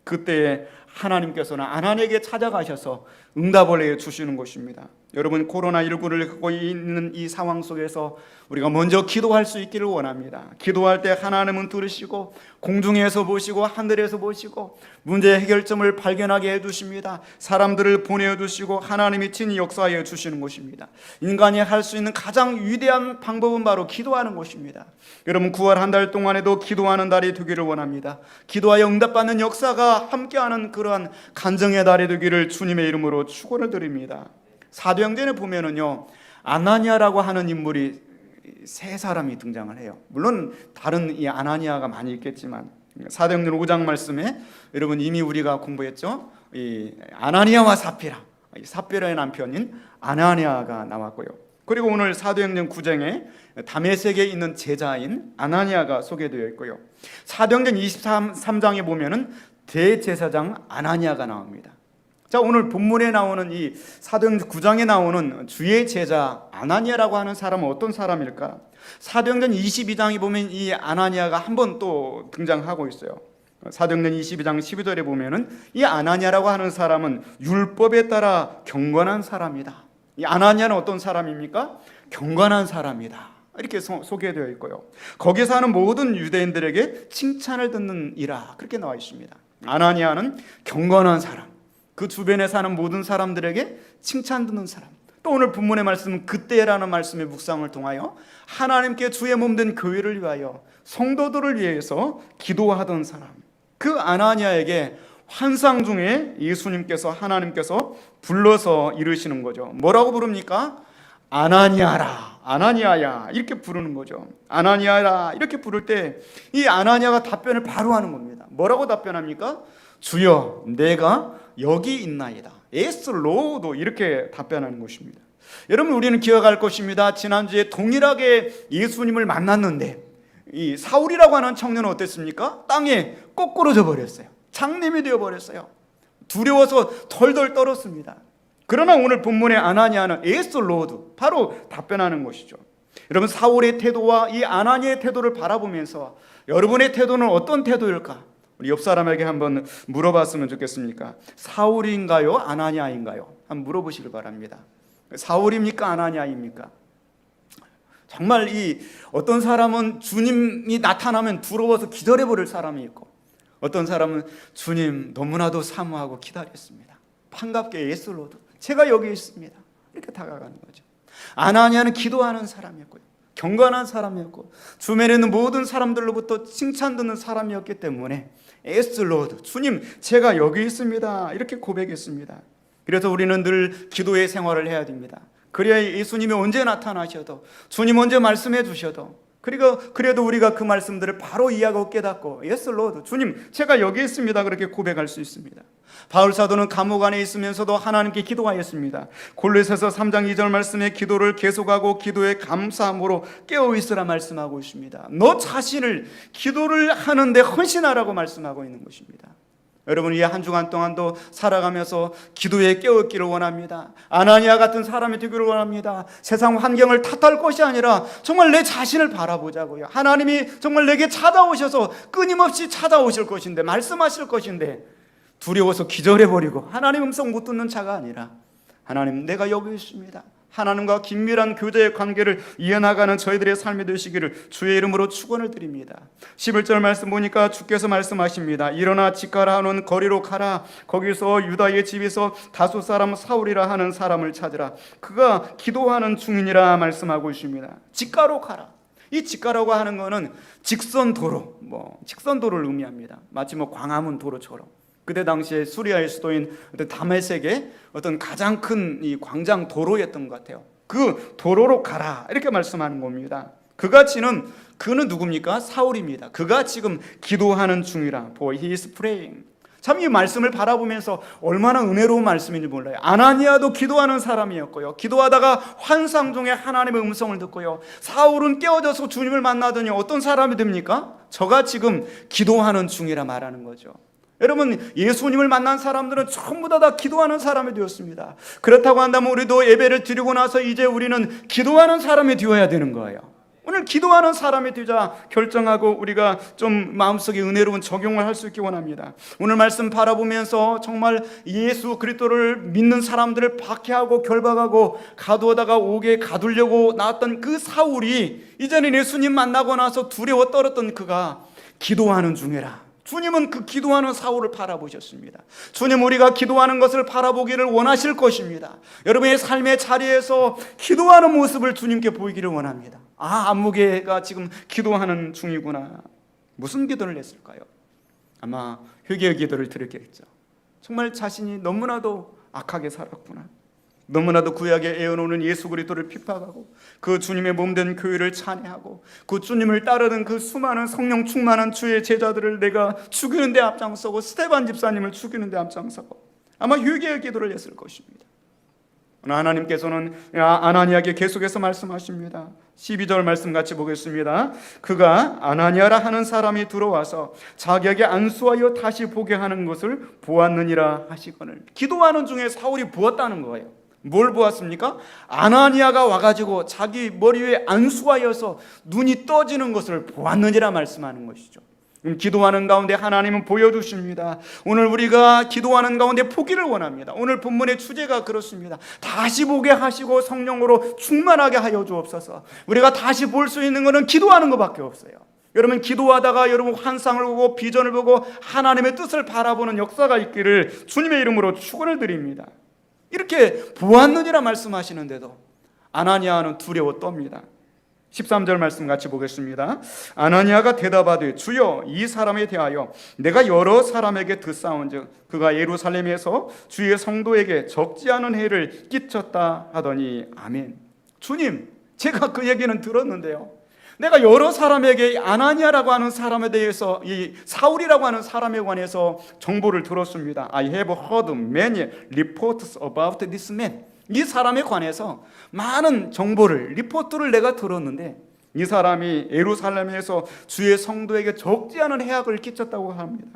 S2: 그때 하나님께서는 아나니아에게 찾아가셔서 응답을 해 주시는 것입니다. 여러분, 코로나19를 갖고 있는 이 상황 속에서 우리가 먼저 기도할 수 있기를 원합니다. 기도할 때 하나님은 들으시고 공중에서 보시고 하늘에서 보시고 문제 해결점을 발견하게 해주십니다. 사람들을 보내주시고 하나님이 친히 역사해 주시는 것입니다. 인간이 할 수 있는 가장 위대한 방법은 바로 기도하는 것입니다. 여러분, 9월 한 달 동안에도 기도하는 달이 되기를 원합니다. 기도하여 응답받는 역사가 함께하는 그러한 간증의 달이 되기를 주님의 이름으로 축원을 드립니다. 사도행전에 보면은요, 아나니아라고 하는 인물이 세 사람이 등장을 해요. 물론 다른 이 아나니아가 많이 있겠지만 사도행전 5장 말씀에 여러분 이미 우리가 공부했죠. 이 아나니아와 사피라의 남편인 아나니아가 나왔고요. 그리고 오늘 사도행전 9장에 다메섹에 있는 제자인 아나니아가 소개되어 있고요. 사도행전 23장에 보면은 대제사장 아나니아가 나옵니다. 자, 오늘 본문에 나오는 이 사도행전 9장에 나오는 주의 제자 아나니아라고 하는 사람은 어떤 사람일까? 사도행전 22장에 보면 이 아나니아가 한 번 또 등장하고 있어요. 사도행전 22장 12절에 보면은 이 아나니아라고 하는 사람은 율법에 따라 경건한 사람이다. 이 아나니아는 어떤 사람입니까? 경건한 사람이다. 이렇게 소개되어 있고요. 거기에 사는 모든 유대인들에게 칭찬을 듣는 이라 그렇게 나와 있습니다. 아나니아는 경건한 사람, 그 주변에 사는 모든 사람들에게 칭찬 듣는 사람. 또 오늘 본문의 말씀은 그때라는 말씀의 묵상을 통하여 하나님께 주의 몸된 교회를 위하여 성도들을 위해서 기도하던 사람, 그 아나니아에게 환상 중에 예수님께서 하나님께서 불러서 이르시는 거죠. 뭐라고 부릅니까? 아나니아라, 아나니아야 이렇게 부르는 거죠. 아나니아라 이렇게 부를 때 이 아나니아가 답변을 바로 하는 겁니다. 뭐라고 답변합니까? 주여 내가 여기 있나이다. 에스로도 이렇게 답변하는 것입니다. 여러분, 우리는 기억할 것입니다. 지난주에 동일하게 예수님을 만났는데 이 사울이라고 하는 청년은 어땠습니까? 땅에 거꾸로져 버렸어요. 장님이 되어버렸어요. 두려워서 덜덜 떨었습니다. 그러나 오늘 본문의 아나니아는 에스로드 바로 답변하는 것이죠. 여러분, 사울의 태도와 이 아나니아의 태도를 바라보면서 여러분의 태도는 어떤 태도일까? 우리 옆 사람에게 한번 물어봤으면 좋겠습니까? 사울인가요? 아나니아인가요? 한번 물어보시길 바랍니다. 사울입니까? 아나니아입니까? 정말 이 어떤 사람은 주님이 나타나면 부러워서 기절해버릴 사람이 있고 어떤 사람은 주님 너무나도 사모하고 기다렸습니다. 반갑게 예수로도 제가 여기 있습니다. 이렇게 다가가는 거죠. 아나니아는 기도하는 사람이었고요. 경건한 사람이었고 주변에 있는 모든 사람들로부터 칭찬 듣는 사람이었기 때문에 에스로드 주님 제가 여기 있습니다 이렇게 고백했습니다. 그래서 우리는 늘 기도의 생활을 해야 됩니다. 그래야 예수님이 언제 나타나셔도 주님 언제 말씀해 주셔도 그래도 우리가 그 말씀들을 바로 이해하고 깨닫고 예스 로드 주님 제가 여기 있습니다 그렇게 고백할 수 있습니다. 바울 사도는 감옥 안에 있으면서도 하나님께 기도하였습니다. 골로새서 3장 2절 말씀에 기도를 계속하고 기도에 감사함으로 깨어있으라 말씀하고 있습니다. 너 자신을 기도를 하는데 헌신하라고 말씀하고 있는 것입니다. 여러분, 이 한 주간 동안도 살아가면서 기도에 깨어있기를 원합니다. 아나니아 같은 사람이 되기를 원합니다. 세상 환경을 탓할 것이 아니라 정말 내 자신을 바라보자고요. 하나님이 정말 내게 찾아오셔서 끊임없이 찾아오실 것인데 말씀하실 것인데 두려워서 기절해버리고 하나님 음성 못 듣는 자가 아니라 하나님 내가 여기 있습니다. 하나님과 긴밀한 교제의 관계를 이어나가는 저희들의 삶이 되시기를 주의 이름으로 축원을 드립니다. 11절 말씀 보니까 주께서 말씀하십니다. 일어나 직가라 하는 거리로 가라. 거기서 유다의 집에서 다소 사람 사울이라 하는 사람을 찾으라. 그가 기도하는 중이니라 말씀하고 있습니다. 직가로 가라. 이 직가라고 하는 것은 직선도로, 직선도를 의미합니다. 마치 광화문 도로처럼. 그때 당시에 수리아의 수도인 어떤 다메섹의 어떤 가장 큰 이 광장 도로였던 것 같아요. 그 도로로 가라 이렇게 말씀하는 겁니다. 그는 누굽니까? 사울입니다. 그가 지금 기도하는 중이라. For he is praying. 참 이 말씀을 바라보면서 얼마나 은혜로운 말씀인지 몰라요. 아나니아도 기도하는 사람이었고요. 기도하다가 환상 중에 하나님의 음성을 듣고요. 사울은 깨어져서 주님을 만나더니 어떤 사람이 됩니까? 저가 지금 기도하는 중이라 말하는 거죠. 여러분, 예수님을 만난 사람들은 전부 다 기도하는 사람이 되었습니다. 그렇다고 한다면 우리도 예배를 드리고 나서 이제 우리는 기도하는 사람이 되어야 되는 거예요. 오늘 기도하는 사람이 되자 결정하고 우리가 좀 마음속에 은혜로운 적용을 할 수 있기 원합니다. 오늘 말씀 바라보면서 정말 예수 그리스도를 믿는 사람들을 박해하고 결박하고 가두어다가 옥에 가두려고 나왔던 그 사울이 이제는 예수님 만나고 나서 두려워 떨었던 그가 기도하는 중이라. 주님은 그 기도하는 사울을 바라보셨습니다. 주님, 우리가 기도하는 것을 바라보기를 원하실 것입니다. 여러분의 삶의 자리에서 기도하는 모습을 주님께 보이기를 원합니다. 안무개가 지금 기도하는 중이구나. 무슨 기도를 했을까요? 아마 회개의 기도를 드렸겠죠. 정말 자신이 너무나도 악하게 살았구나. 너무나도 구약에 애어놓는 예수 그리스도를 핍박하고 그 주님의 몸된 교회를 찬양하고 그 주님을 따르는 그 수많은 성령 충만한 주의 제자들을 내가 죽이는 데 앞장서고 스데반 집사님을 죽이는 데 앞장서고 아마 회개의 기도를 했을 것입니다. 하나님께서는 아나니아에게 계속해서 말씀하십니다. 12절 말씀 같이 보겠습니다. 그가 아나니아라 하는 사람이 들어와서 자기에게 안수하여 다시 보게 하는 것을 보았느니라 하시거늘. 기도하는 중에 사울이 보았다는 거예요. 뭘 보았습니까? 아나니아가 와가지고 자기 머리 위에 안수하여서 눈이 떠지는 것을 보았느니라 말씀하는 것이죠. 기도하는 가운데 하나님은 보여주십니다. 오늘 우리가 기도하는 가운데 보기를 원합니다. 오늘 본문의 주제가 그렇습니다. 다시 보게 하시고 성령으로 충만하게 하여 주옵소서. 우리가 다시 볼 수 있는 것은 기도하는 것밖에 없어요. 여러분, 기도하다가 여러분 환상을 보고 비전을 보고 하나님의 뜻을 바라보는 역사가 있기를 주님의 이름으로 축원을 드립니다. 이렇게 보았느니라 말씀하시는데도 아나니아는 두려워 떱니다. 13절 말씀 같이 보겠습니다. 아나니아가 대답하되 주여, 이 사람에 대하여 내가 여러 사람에게 듣사온즉 그가 예루살렘에서 주의 성도에게 적지 않은 해를 끼쳤다 하더니 아멘. 주님, 제가 그 얘기는 들었는데요, 내가 여러 사람에게 아나니아라고 하는 사람에 대해서 이 사울이라고 하는 사람에 관해서 정보를 들었습니다. I have heard many reports about this man. 이 사람에 관해서 많은 정보를, 리포트를 내가 들었는데 이 사람이 예루살렘에서 주의 성도에게 적지 않은 해악을 끼쳤다고 합니다.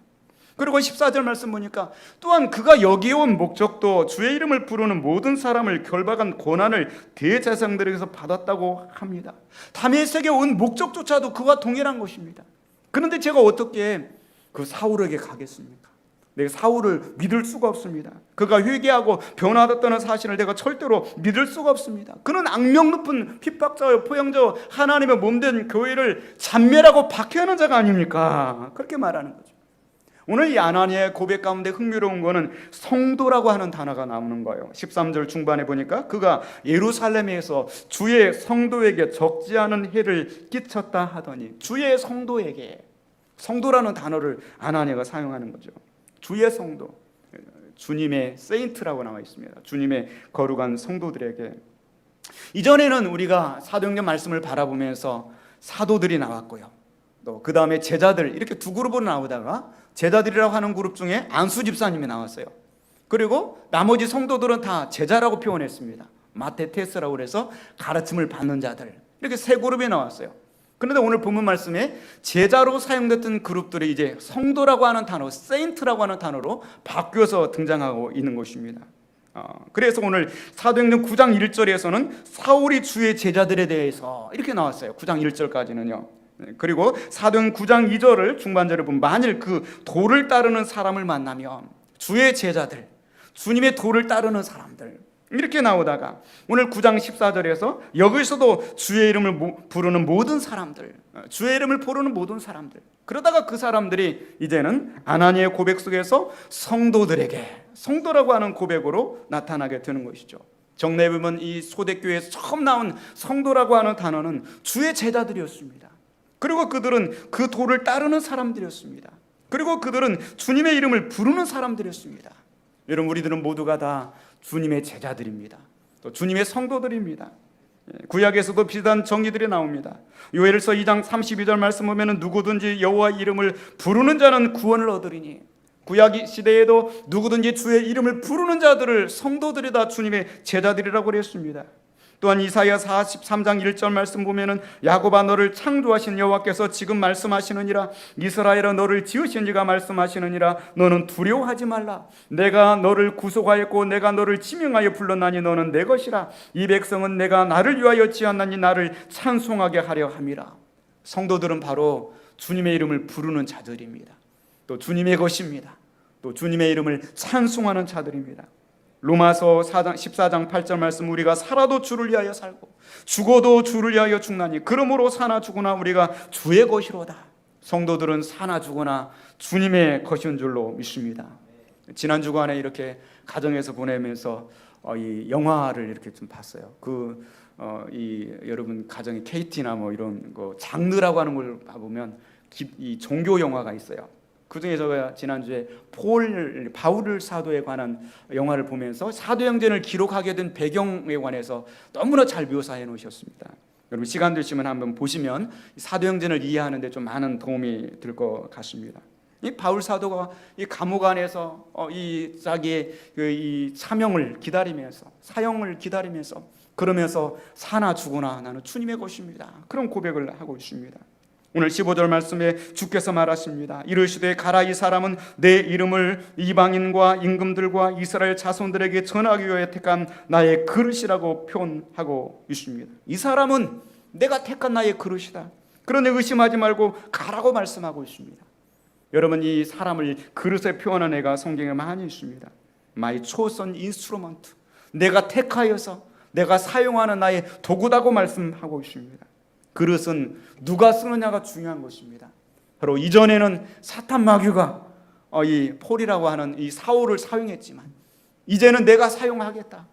S2: 그리고 14절 말씀 보니까 또한 그가 여기에 온 목적도 주의 이름을 부르는 모든 사람을 결박한 고난을 대제사장들에게서 받았다고 합니다. 다메섹에 온 목적조차도 그와 동일한 것입니다. 그런데 제가 어떻게 그 사울에게 가겠습니까? 내가 사울을 믿을 수가 없습니다. 그가 회개하고 변화됐다는 사실을 내가 절대로 믿을 수가 없습니다. 그는 악명 높은 핍박자요 포용자요 하나님의 몸된 교회를 잔멸하고 박해하는 자가 아닙니까? 그렇게 말하는 거죠. 오늘 이 아나니아의 고백 가운데 흥미로운 거는 성도라고 하는 단어가 나오는 거예요. 13절 중반에 보니까 그가 예루살렘에서 주의 성도에게 적지 않은 해를 끼쳤다 하더니, 주의 성도에게, 성도라는 단어를 아나니아가 사용하는 거죠. 주의 성도, 주님의 세인트라고 나와 있습니다. 주님의 거룩한 성도들에게. 이전에는 우리가 사도행전 말씀을 바라보면서 사도들이 나왔고요, 또 그 다음에 제자들, 이렇게 두 그룹으로 나오다가 제자들이라고 하는 그룹 중에 안수 집사님이 나왔어요. 그리고 나머지 성도들은 다 제자라고 표현했습니다. 마테테스라고 그래서 가르침을 받는 자들, 이렇게 세 그룹이 나왔어요. 그런데 오늘 본문 말씀에 제자로 사용됐던 그룹들이 이제 성도라고 하는 단어, 세인트라고 하는 단어로 바뀌어서 등장하고 있는 것입니다. 그래서 오늘 사도행전 9장 1절에서는 사울이 주의 제자들에 대해서 이렇게 나왔어요. 9장 1절까지는요. 그리고 사도행전 9장 2절을 중반절에 보면 만일 그 도를 따르는 사람을 만나면 주의 제자들, 주님의 도를 따르는 사람들, 이렇게 나오다가 오늘 9장 14절에서 여기서도 주의 이름을 부르는 모든 사람들, 주의 이름을 부르는 모든 사람들, 그러다가 그 사람들이 이제는 아나니의 고백 속에서 성도들에게, 성도라고 하는 고백으로 나타나게 되는 것이죠. 정례에 보면 이 소대교회에서 처음 나온 성도라고 하는 단어는 주의 제자들이었습니다. 그리고 그들은 그 도를 따르는 사람들이었습니다. 그리고 그들은 주님의 이름을 부르는 사람들이었습니다. 여러분, 우리들은 모두가 다 주님의 제자들입니다. 또 주님의 성도들입니다. 구약에서도 비슷한 정의들이 나옵니다. 요엘서 2장 32절 말씀 보면 누구든지 여호와 이름을 부르는 자는 구원을 얻으리니, 구약 시대에도 누구든지 주의 이름을 부르는 자들을 성도들이 다 주님의 제자들이라고 그랬습니다. 또한 이사야 43장 1절 말씀 보면은 야곱아 너를 창조하신 여호와께서 지금 말씀하시느니라, 이스라엘아 너를 지으신 이가 말씀하시느니라, 너는 두려워하지 말라. 내가 너를 구속하였고 내가 너를 지명하여 불렀나니 너는 내 것이라. 이 백성은 내가 나를 위하여 지었나니 나를 찬송하게 하려 함이라. 성도들은 바로 주님의 이름을 부르는 자들입니다. 또 주님의 것입니다. 또 주님의 이름을 찬송하는 자들입니다. 로마서 14장 8절 말씀, 우리가 살아도 주를 위하여 살고 죽어도 주를 위하여 죽나니 그러므로 사나 죽으나 우리가 주의 것이로다. 성도들은 사나 죽으나 주님의 것인 줄로 믿습니다. 지난 주간에 이렇게 가정에서 보내면서 이 영화를 이렇게 좀 봤어요. 여러분 가정에 KT나 뭐 이런 거 장르라고 하는 걸 봐보면 이 종교 영화가 있어요. 그 중에 제가 지난주에 바울 사도에 관한 영화를 보면서 사도행전을 기록하게 된 배경에 관해서 너무나 잘 묘사해 놓으셨습니다. 여러분 시간 되시면 한번 보시면 사도행전을 이해하는 데 좀 많은 도움이 될 것 같습니다. 이 바울 사도가 이 감옥 안에서 이 자기의 이 사명을 기다리면서, 사형을 기다리면서, 그러면서 사나 죽으나 나는 주님의 것입니다, 그런 고백을 하고 있습니다. 오늘 15절 말씀에 주께서 말하십니다. 이르시되 가라, 이 사람은 내 이름을 이방인과 임금들과 이스라엘 자손들에게 전하기 위해 택한 나의 그릇이라고 표현하고 있습니다. 이 사람은 내가 택한 나의 그릇이다. 그러니 의심하지 말고 가라고 말씀하고 있습니다. 여러분, 이 사람을 그릇에 표현한 애가 성경에 많이 있습니다. My chosen instrument, 내가 택하여서 내가 사용하는 나의 도구다고 말씀하고 있습니다. 그릇은 누가 쓰느냐가 중요한 것입니다. 바로 이전에는 사탄 마귀가 이 폴이라고 하는 이 사울을 사용했지만 이제는 내가 사용하겠다고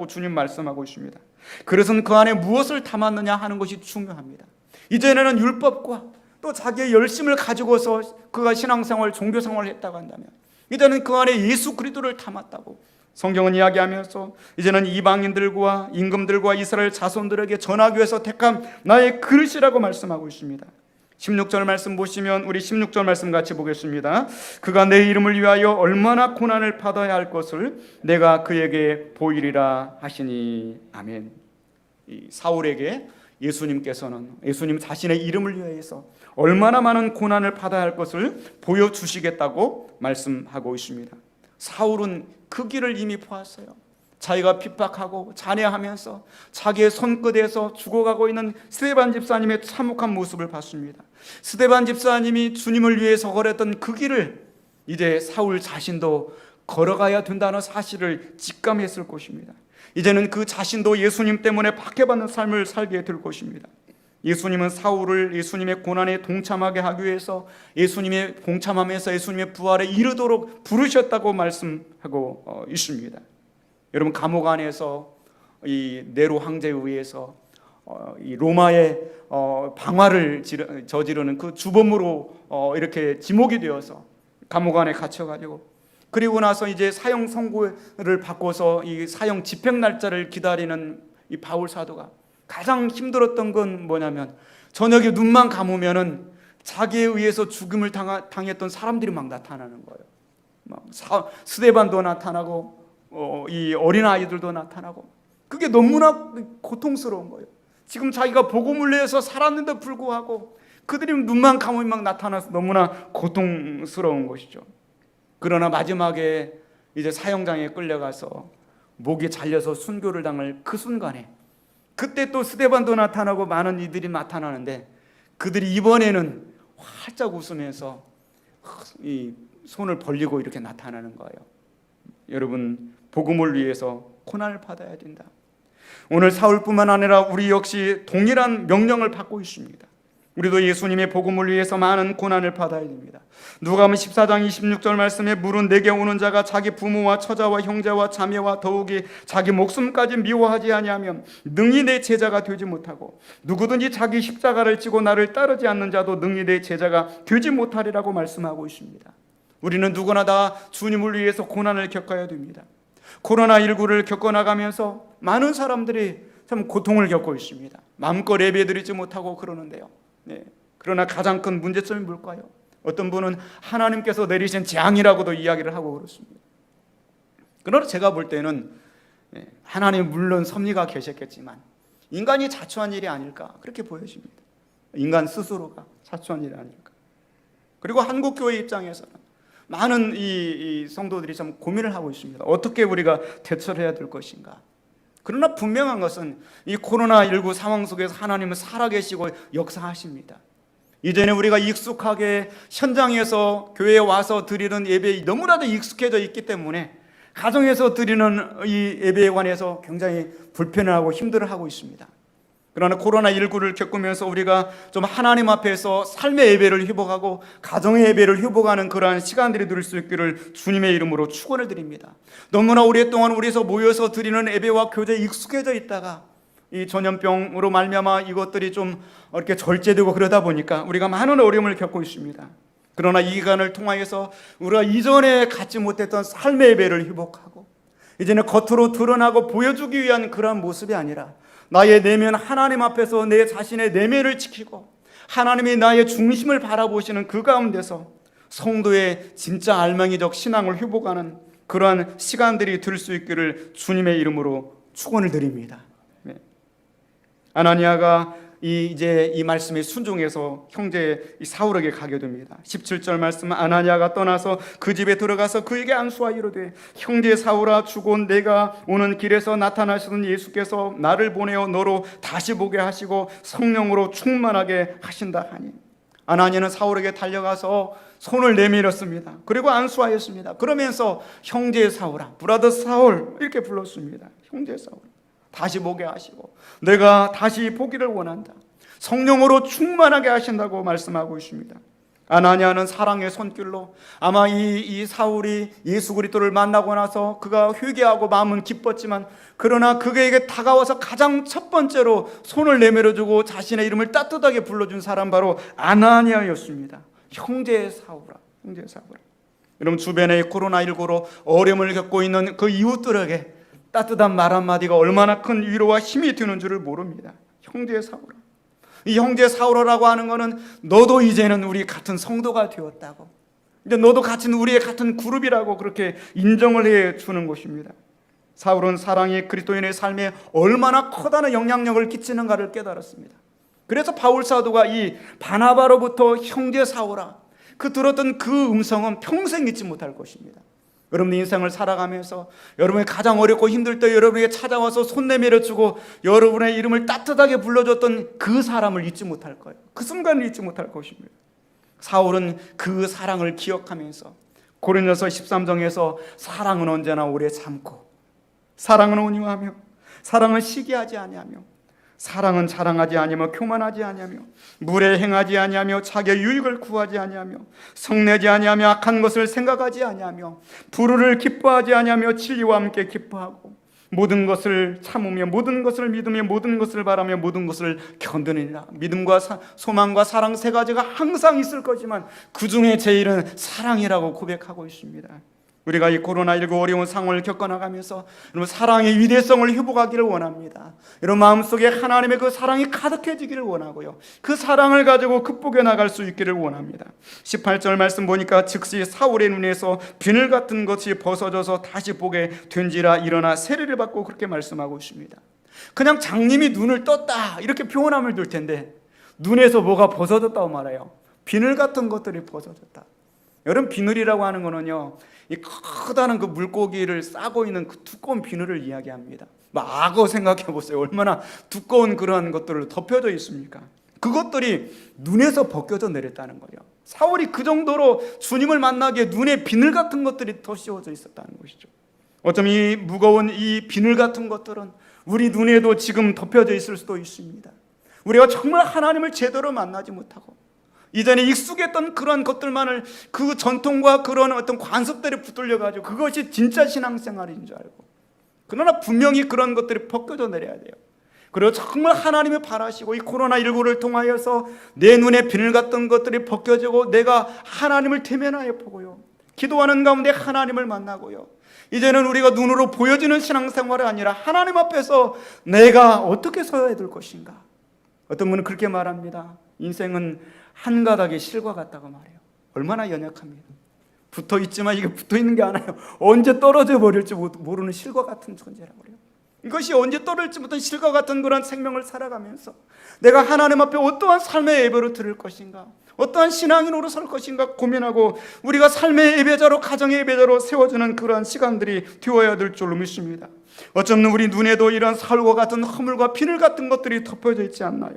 S2: 주님 말씀하고 있습니다. 그릇은 그 안에 무엇을 담았느냐 하는 것이 중요합니다. 이전에는 율법과 또 자기의 열심을 가지고서 그가 신앙생활, 종교생활을 했다고 한다면 이제는 그 안에 예수 그리스도를 담았다고 성경은 이야기하면서 이제는 이방인들과 임금들과 이스라엘 자손들에게 전하기 위해서 택한 나의 그릇이라고 말씀하고 있습니다. 16절 말씀 보시면 우리 16절 말씀 같이 보겠습니다. 그가 내 이름을 위하여 얼마나 고난을 받아야 할 것을 내가 그에게 보이리라 하시니. 아멘. 이 사울에게 예수님께서는 예수님 자신의 이름을 위해서 얼마나 많은 고난을 받아야 할 것을 보여주시겠다고 말씀하고 있습니다. 사울은 그 길을 이미 보았어요. 자기가 핍박하고 잔해하면서 자기의 손끝에서 죽어가고 있는 스데반 집사님의 참혹한 모습을 봤습니다. 스데반 집사님이 주님을 위해서 걸었던 그 길을 이제 사울 자신도 걸어가야 된다는 사실을 직감했을 것입니다. 이제는 그 자신도 예수님 때문에 박해받는 삶을 살게 될 것입니다. 예수님은 사울을 예수님의 고난에 동참하게 하기 위해서 예수님의 동참하면서 예수님의 부활에 이르도록 부르셨다고 말씀하고 있습니다. 여러분, 감옥 안에서 이 네로 황제에 의해서 이 로마의 방화를 저지르는 그 주범으로 이렇게 지목이 되어서 감옥 안에 갇혀가지고, 그리고 나서 이제 사형 선고를 받고서 이 사형 집행 날짜를 기다리는 이 바울 사도가 가장 힘들었던 건 뭐냐면 저녁에 눈만 감으면은 자기에 의해서 죽음을 당했던 사람들이 막 나타나는 거예요. 막 스데반도 나타나고 이 어린 아이들도 나타나고, 그게 너무나 고통스러운 거예요. 지금 자기가 복음을 위해서 살았는데 불구하고 그들이 눈만 감으면 막 나타나서 너무나 고통스러운 것이죠. 그러나 마지막에 이제 사형장에 끌려가서 목이 잘려서 순교를 당할 그 순간에 그때 또 스데반도 나타나고 많은 이들이 나타나는데 그들이 이번에는 활짝 웃으면서 이 손을 벌리고 이렇게 나타나는 거예요. 여러분, 복음을 위해서 고난을 받아야 된다. 오늘 사울뿐만 아니라 우리 역시 동일한 명령을 받고 있습니다. 우리도 예수님의 복음을 위해서 많은 고난을 받아야 됩니다. 누가복음 14장 26절 말씀에 물은 내게 오는 자가 자기 부모와 처자와 형제와 자매와 더욱이 자기 목숨까지 미워하지 아니하면 능히 내 제자가 되지 못하고 누구든지 자기 십자가를 지고 나를 따르지 않는 자도 능히 내 제자가 되지 못하리라고 말씀하고 있습니다. 우리는 누구나 다 주님을 위해서 고난을 겪어야 됩니다. 코로나19를 겪어나가면서 많은 사람들이 참 고통을 겪고 있습니다. 마음껏 예배드리지 못하고 그러는데요. 네. 그러나 가장 큰 문제점이 뭘까요? 어떤 분은 하나님께서 내리신 재앙이라고도 이야기를 하고 그렇습니다. 그러나 제가 볼 때는 하나님 물론 섭리가 계셨겠지만 인간이 자초한 일이 아닐까 그렇게 보여집니다. 인간 스스로가 자초한 일이 아닐까. 그리고 한국교회 입장에서는 많은 이 성도들이 참 고민을 하고 있습니다. 어떻게 우리가 대처를 해야 될 것인가. 그러나 분명한 것은 이 코로나19 상황 속에서 하나님은 살아계시고 역사하십니다. 이제는 우리가 익숙하게 현장에서 교회에 와서 드리는 예배에 너무나도 익숙해져 있기 때문에 가정에서 드리는 이 예배에 관해서 굉장히 불편해하고 힘들어하고 있습니다. 그러나 코로나19를 겪으면서 우리가 좀 하나님 앞에서 삶의 예배를 회복하고 가정의 예배를 회복하는 그러한 시간들이 될 수 있기를 주님의 이름으로 축원을 드립니다. 너무나 오랫동안 우리에서 모여서 드리는 예배와 교제에 익숙해져 있다가 이 전염병으로 말미암아 이것들이 좀 이렇게 절제되고 그러다 보니까 우리가 많은 어려움을 겪고 있습니다. 그러나 이 기간을 통하여서 우리가 이전에 갖지 못했던 삶의 예배를 회복하고 이제는 겉으로 드러나고 보여주기 위한 그런 모습이 아니라 나의 내면 하나님 앞에서 내 자신의 내면을 지키고 하나님이 나의 중심을 바라보시는 그 가운데서 성도의 진짜 알맹이적 신앙을 회복하는 그러한 시간들이 될 수 있기를 주님의 이름으로 축원을 드립니다. 아나니아가 이제 이 말씀에 순종해서 형제 사울에게 가게 됩니다. 17절 말씀, 아나니아가 떠나서 그 집에 들어가서 그에게 안수하 이르되 형제 사울아, 주곧 내가 오는 길에서 나타나시던 예수께서 나를 보내어 너로 다시 보게 하시고 성령으로 충만하게 하신다 하니. 아나니아는 사울에게 달려가서 손을 내밀었습니다. 그리고 안수하였습니다. 그러면서 형제 사울아, 브라더 사울 이렇게 불렀습니다. 형제 사울, 다시 보게 하시고 내가 다시 보기를 원한다. 성령으로 충만하게 하신다고 말씀하고 있습니다. 아나니아는 사랑의 손길로 아마 이 사울이 예수 그리스도를 만나고 나서 그가 회개하고 마음은 기뻤지만 그러나 그에게 다가와서 가장 첫 번째로 손을 내밀어주고 자신의 이름을 따뜻하게 불러준 사람 바로 아나니아였습니다. 형제 사울아, 형제 사울아. 여러분, 주변에 코로나19로 어려움을 겪고 있는 그 이웃들에게 따뜻한 말 한마디가 얼마나 큰 위로와 힘이 되는 줄을 모릅니다. 형제 사울아. 이 형제 사울아라고 하는 것은 너도 이제는 우리 같은 성도가 되었다고, 이제 너도 같은 우리의 같은 그룹이라고 그렇게 인정을 해 주는 것입니다. 사울은 사랑이 그리스도인의 삶에 얼마나 커다란 영향력을 끼치는가를 깨달았습니다. 그래서 바울 사도가 이 바나바로부터 형제 사울아 그 들었던 그 음성은 평생 잊지 못할 것입니다. 여러분의 인생을 살아가면서 여러분이 가장 어렵고 힘들 때 여러분에게 찾아와서 손 내밀어주고 여러분의 이름을 따뜻하게 불러줬던 그 사람을 잊지 못할 거예요. 그 순간을 잊지 못할 것입니다. 사울은 그 사랑을 기억하면서 고린도서 13장에서 사랑은 언제나 오래 참고 사랑은 온유하며 사랑은 시기하지 아니하며 사랑은 자랑하지 아니하며 교만하지 아니하며 물에 행하지 아니하며 자기의 유익을 구하지 아니하며 성내지 아니하며 악한 것을 생각하지 아니하며 불의를 기뻐하지 아니하며 진리와 함께 기뻐하고 모든 것을 참으며 모든 것을 믿으며 모든 것을 바라며 모든 것을 견디느니라. 믿음과 소망과 사랑 세 가지가 항상 있을 거지만 그 중에 제일은 사랑이라고 고백하고 있습니다. 우리가 이 코로나19 어려운 상황을 겪어나가면서 여러분 사랑의 위대성을 회복하기를 원합니다. 여러분 마음속에 하나님의 그 사랑이 가득해지기를 원하고요, 그 사랑을 가지고 극복해 나갈 수 있기를 원합니다. 18절 말씀 보니까 즉시 사울의 눈에서 비늘 같은 것이 벗어져서 다시 보게 된지라 일어나 세례를 받고 그렇게 말씀하고 있습니다. 그냥 장님이 눈을 떴다 이렇게 표현하면 될 텐데 눈에서 뭐가 벗어졌다고 말해요. 비늘 같은 것들이 벗어졌다. 여러분 비늘이라고 하는 거는요, 이 커다란 그 물고기를 싸고 있는 그 두꺼운 비늘을 이야기합니다. 악어 생각해 보세요. 얼마나 두꺼운 그런 것들을 덮여져 있습니까? 그것들이 눈에서 벗겨져 내렸다는 거예요. 사울이 그 정도로 주님을 만나기에 눈에 비늘 같은 것들이 더 씌워져 있었다는 것이죠. 어쩌면 이 무거운 이 비늘 같은 것들은 우리 눈에도 지금 덮여져 있을 수도 있습니다. 우리가 정말 하나님을 제대로 만나지 못하고 이전에 익숙했던 그런 것들만을 그 전통과 그런 어떤 관습들에 붙들려가지고 그것이 진짜 신앙생활인 줄 알고, 그러나 분명히 그런 것들이 벗겨져 내려야 돼요. 그리고 정말 하나님이 바라시고 이 코로나19를 통하여서 내 눈에 비늘 같던 것들이 벗겨지고 내가 하나님을 대면하여 보고요, 기도하는 가운데 하나님을 만나고요, 이제는 우리가 눈으로 보여지는 신앙생활이 아니라 하나님 앞에서 내가 어떻게 서야 될 것인가. 어떤 분은 그렇게 말합니다. 인생은 한 가닥의 실과 같다고 말해요. 얼마나 연약합니다. 붙어있지만 이게 붙어있는 게 아니에요. 언제 떨어져 버릴지 모르는 실과 같은 존재라고 그래요. 이것이 언제 떨어질지 못한 실과 같은 그런 생명을 살아가면서 내가 하나님 앞에 어떠한 삶의 예배로 드릴 것인가, 어떠한 신앙인으로 설 것인가 고민하고 우리가 삶의 예배자로, 가정의 예배자로 세워지는 그러한 시간들이 되어야 될 줄로 믿습니다. 어쩌면 우리 눈에도 이런 사울과 같은 허물과 비늘 같은 것들이 덮여져 있지 않나요?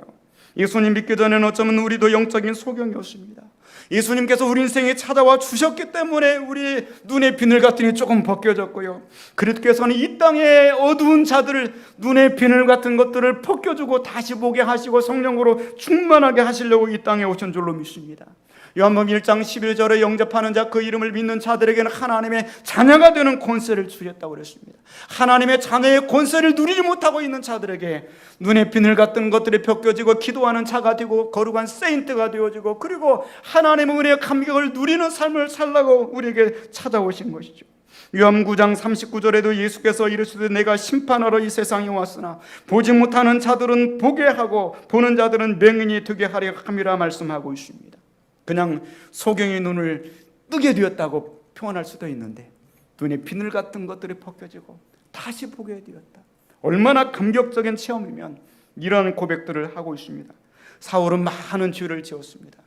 S2: 예수님 믿기 전에는 어쩌면 우리도 영적인 소경이었습니다. 예수님께서 우리 인생에 찾아와 주셨기 때문에 우리 눈의 비늘 같은 게 조금 벗겨졌고요, 그리스도께서는 이 땅의 어두운 자들을 눈의 비늘 같은 것들을 벗겨주고 다시 보게 하시고 성령으로 충만하게 하시려고 이 땅에 오신 줄로 믿습니다. 요한복음 1장 11절에 영접하는 자, 그 이름을 믿는 자들에게는 하나님의 자녀가 되는 권세를 주셨다고 그랬습니다. 하나님의 자녀의 권세를 누리지 못하고 있는 자들에게 눈에 비늘 같은 것들이 벗겨지고 기도하는 자가 되고 거룩한 세인트가 되어지고 그리고 하나님의 은혜의 감격을 누리는 삶을 살라고 우리에게 찾아오신 것이죠. 요한 9장 39절에도 예수께서 이르시되 내가 심판하러 이 세상에 왔으나 보지 못하는 자들은 보게 하고 보는 자들은 맹인이 되게 하려 함이라 말씀하고 있습니다. 그냥 소경의 눈을 뜨게 되었다고 표현할 수도 있는데 눈에 비늘 같은 것들이 벗겨지고 다시 보게 되었다. 얼마나 감격적인 체험이면 이런 고백들을 하고 있습니다. 사울은 많은 죄를 지었습니다.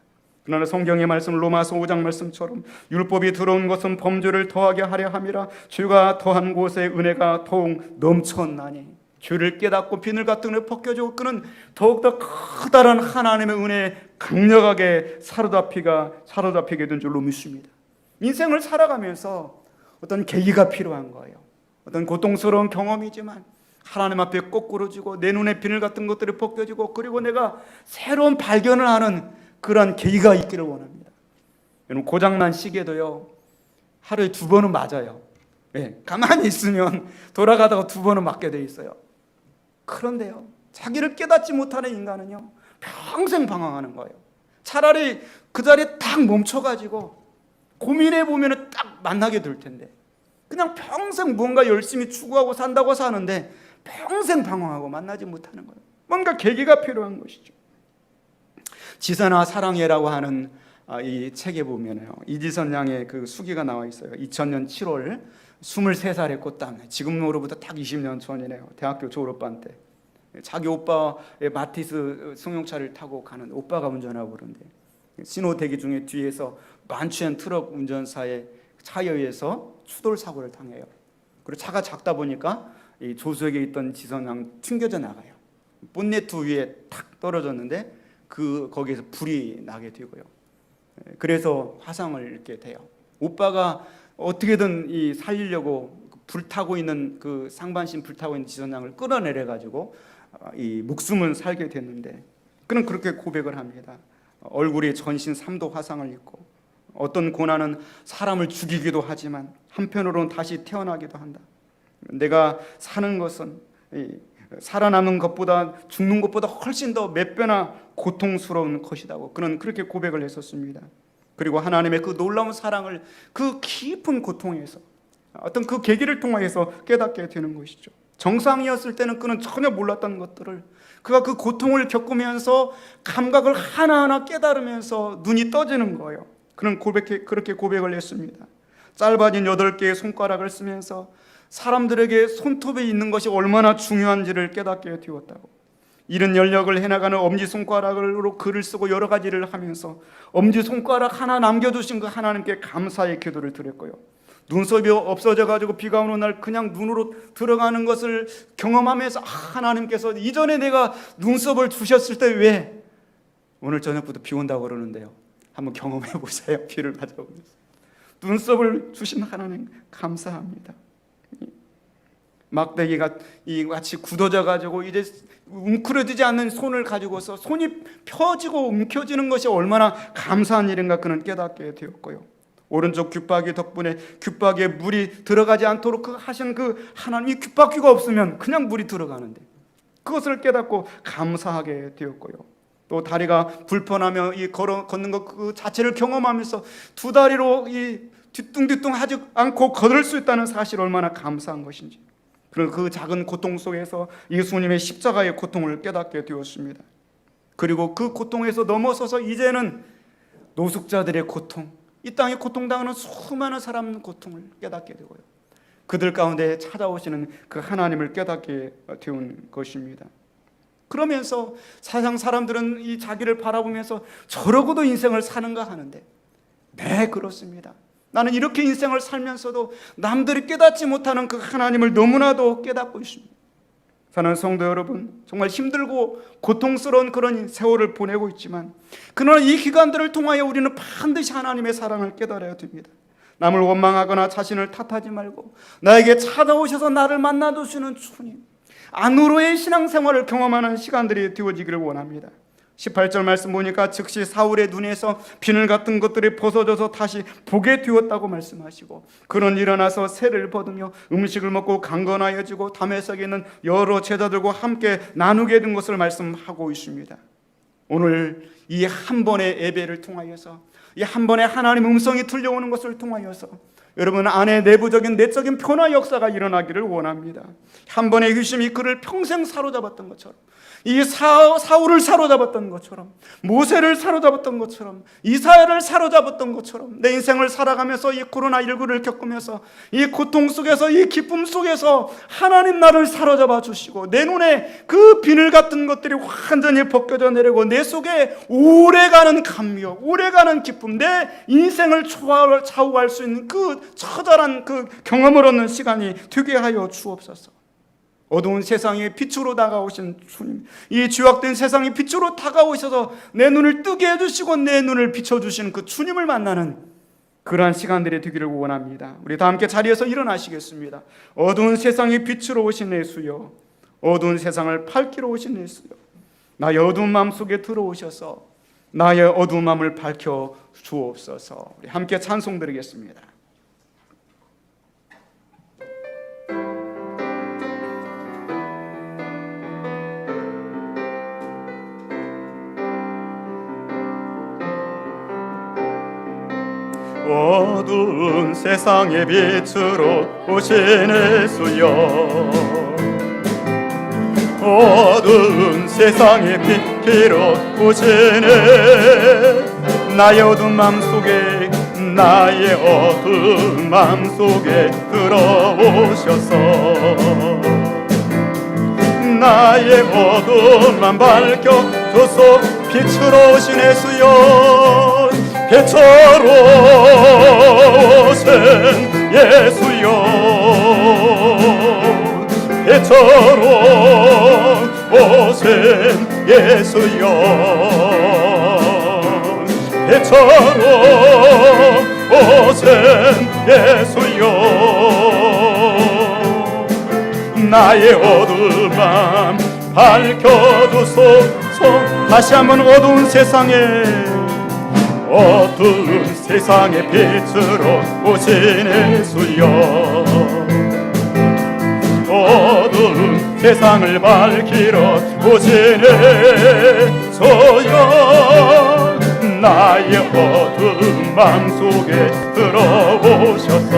S2: 그러나 성경의 말씀, 로마서 5장 말씀처럼 율법이 들어온 것은 범죄를 더하게 하려 함이라 죄가 더한 곳에 은혜가 더욱 넘쳤나니. 죄를 깨닫고 비늘 같은 걸 벗겨주고 그는 더욱더 커다란 하나님의 은혜에 강력하게 사로잡히게 된 줄로 믿습니다. 인생을 살아가면서 어떤 계기가 필요한 거예요. 어떤 고통스러운 경험이지만 하나님 앞에 꼬꾸러지고 내 눈에 비늘 같은 것들이 벗겨지고 그리고 내가 새로운 발견을 하는 그런 계기가 있기를 원합니다. 여러분, 고장난 시계도요 하루에 2번은 맞아요. 네, 가만히 있으면 돌아가다가 2번은 맞게 돼 있어요. 그런데요, 자기를 깨닫지 못하는 인간은요 평생 방황하는 거예요. 차라리 그 자리에 딱 멈춰가지고 고민해보면 딱 만나게 될 텐데 그냥 평생 뭔가 열심히 추구하고 산다고 사는데 평생 방황하고 만나지 못하는 거예요. 뭔가 계기가 필요한 것이죠. 지선아 사랑해라고 하는 이 책에 보면요, 이지선 양의 그 수기가 나와 있어요. 2000년 7월 23살의 꽃담, 지금으로부터 딱 20년 전이네요. 대학교 졸업반 때 자기 오빠의 마티스 승용차를 타고 가는, 오빠가 운전하고 그러는데 신호 대기 중에 뒤에서 만취한 트럭 운전사의 차에 의해서 추돌 사고를 당해요. 그리고 차가 작다 보니까 이 조수석에 있던 지선양 튕겨져 나가요. 본네트 위에 탁 떨어졌는데 거기에서 불이 나게 되고요. 그래서 화상을 입게 돼요. 오빠가 어떻게든 살리려고 불타고 있는 그 상반신 불타고 있는 지선양을 끌어내려 가지고 이 목숨은 살게 됐는데 그는 그렇게 고백을 합니다. 얼굴에 전신 3도 화상을 입고 어떤 고난은 사람을 죽이기도 하지만 한편으로는 다시 태어나기도 한다. 내가 사는 것은 살아남는 것보다 죽는 것보다 훨씬 더 몇 배나 고통스러운 것이라고 그는 그렇게 고백을 했었습니다. 그리고 하나님의 그 놀라운 사랑을 그 깊은 고통에서 어떤 그 계기를 통해서 깨닫게 되는 것이죠. 정상이었을 때는 그는 전혀 몰랐던 것들을 그가 그 고통을 겪으면서 감각을 하나하나 깨달으면서 눈이 떠지는 거예요. 그는 그렇게 고백을 했습니다. 짧아진 8개의 손가락을 쓰면서 사람들에게 손톱에 있는 것이 얼마나 중요한지를 깨닫게 되었다고. 이른 연력을 해나가는 엄지손가락으로 글을 쓰고 여러 가지를 하면서 엄지손가락 하나 남겨두신 그 하나님께 감사의 기도를 드렸고요. 눈썹이 없어져가지고 비가 오는 날 그냥 눈으로 들어가는 것을 경험하면서 하나님께서 이전에 내가 눈썹을 주셨을 때 왜 오늘 저녁부터 비 온다고 그러는데요. 한번 경험해 보세요. 비를 맞아보면서. 눈썹을 주신 하나님 감사합니다. 막대기가 마치 굳어져 가지고 이제 웅크러지지 않는 손을 가지고서 손이 펴지고 움켜지는 것이 얼마나 감사한 일인가 그는 깨닫게 되었고요. 오른쪽 귓바퀴 덕분에 귓바퀴에 물이 들어가지 않도록 하신 그 하나님, 이 귓바퀴가 없으면 그냥 물이 들어가는데 그것을 깨닫고 감사하게 되었고요. 또 다리가 불편하며 이 걷는 것 그 자체를 경험하면서 두 다리로 이 뒤뚱뒤뚱 하지 않고 걸을 수 있다는 사실 얼마나 감사한 것인지, 그리고 그 작은 고통 속에서 예수님의 십자가의 고통을 깨닫게 되었습니다. 그리고 그 고통에서 넘어서서 이제는 노숙자들의 고통, 이 땅에 고통당하는 수많은 사람 고통을 깨닫게 되고요. 그들 가운데 찾아오시는 그 하나님을 깨닫게 되는 것입니다. 그러면서 세상 사람들은 이 자기를 바라보면서 저러고도 인생을 사는가 하는데, 네, 그렇습니다. 나는 이렇게 인생을 살면서도 남들이 깨닫지 못하는 그 하나님을 너무나도 깨닫고 있습니다. 사랑하는 성도 여러분, 정말 힘들고 고통스러운 그런 세월을 보내고 있지만, 그러나 이 기간들을 통하여 우리는 반드시 하나님의 사랑을 깨달아야 됩니다. 남을 원망하거나 자신을 탓하지 말고 나에게 찾아오셔서 나를 만나주시는 주님, 안으로의 신앙생활을 경험하는 시간들이 되어지기를 원합니다. 18절 말씀 보니까 즉시 사울의 눈에서 비늘 같은 것들이 벗어져서 다시 보게 되었다고 말씀하시고, 그는 일어나서 새를 벗으며 음식을 먹고 강건하여지고 다메섹에 있는 여러 제자들과 함께 나누게 된 것을 말씀하고 있습니다. 오늘 이 한 번의 예배를 통하여서, 이 한 번의 하나님의 음성이 들려오는 것을 통하여서 여러분 안에 내부적인 내적인 변화 역사가 일어나기를 원합니다. 한 번의 휴심이 그를 평생 사로잡았던 것처럼, 이 사울을 사로잡았던 것처럼, 모세를 사로잡았던 것처럼, 이사야를 사로잡았던 것처럼, 내 인생을 살아가면서 이 코로나19를 겪으면서 이 고통 속에서, 이 기쁨 속에서 하나님 나를 사로잡아 주시고 내 눈에 그 비늘 같은 것들이 완전히 벗겨져 내리고 내 속에 오래가는 감격, 오래가는 기쁨, 내 인생을 좌우할 수 있는 그 처절한 그 경험을 얻는 시간이 되게 하여 주옵소서. 어두운 세상에 빛으로 다가오신 주님, 이 죄악된 세상에 빛으로 다가오셔서 내 눈을 뜨게 해주시고 내 눈을 비춰주시는 그 주님을 만나는 그러한 시간들이 되기를 원합니다. 우리 다 함께 자리에서 일어나시겠습니다. 어두운 세상에 빛으로 오신 예수여, 어두운 세상을 밝히러 오신 예수여, 나의 어두운 마음 속에 들어오셔서 나의 어두운 마음을 밝혀 주옵소서. 우리 함께 찬송 드리겠습니다. 어두운 세상의 빛으로 오신 예수여, 어두운 세상의 빛으로 오시네. 나의 어두운 마음속에, 나의 어두운 마음속에 들어오셔서 나의 어두운 맘 밝혀줘서 빛으로 오신 예수여, 빛으로 오신 예수여, 빛으로 오신 예수여, 빛으로 오신 예수여, 나의 어두운 맘 밝혀주소서. 다시 한번 어두운 세상에, 어두운 세상의 빛으로 오신 예수여, 어두운 세상을 밝히러 오신 예수여, 나의 어두운 마음속에 들어오셔서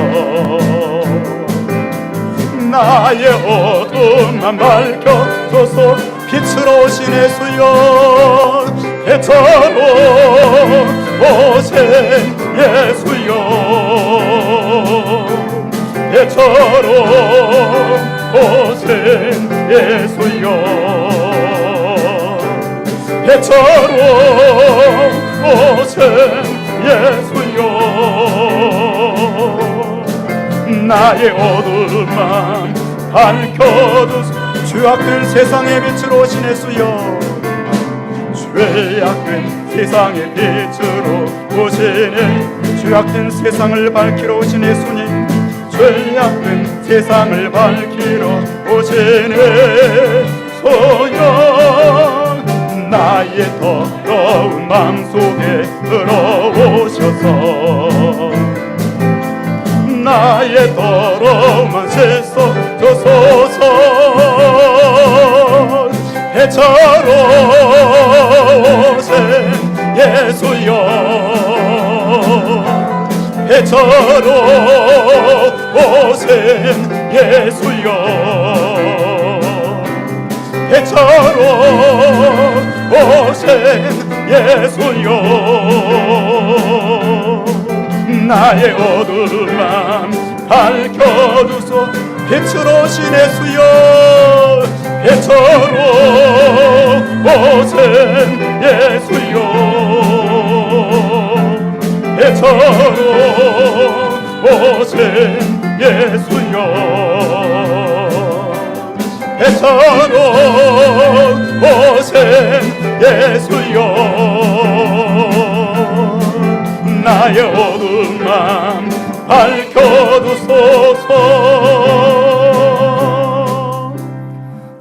S2: 나의 어두운 맘 밝혀줘서 빛으로 오신 예수여, 빛으로 오신 예수여, 빛으로 오신 예수여, 빛으로 오신 예수여, 나의 어두운 맘 밝혀주소. 죄악된 세상의 빛으로 오신 예수여, 죄악된 세상의 빛으로 오시네 죄악된 세상을 밝히러 오신 예수님 죄악된 세상을 밝히러 오시네 소영 나의 더러운 마음속에 들어오셔서 나의 더러움을 씻어주소서 해처로 오신 예수여 해처로 오신 예수여 해처로 오신 예수여 나의 어두운 맘 밝혀주소 빛으로 오신 예수여 빛으로 오신 예수여 빛으로 오신 예수여 빛으로 오신 예수여 나의 어두운 맘 밝혀주소서.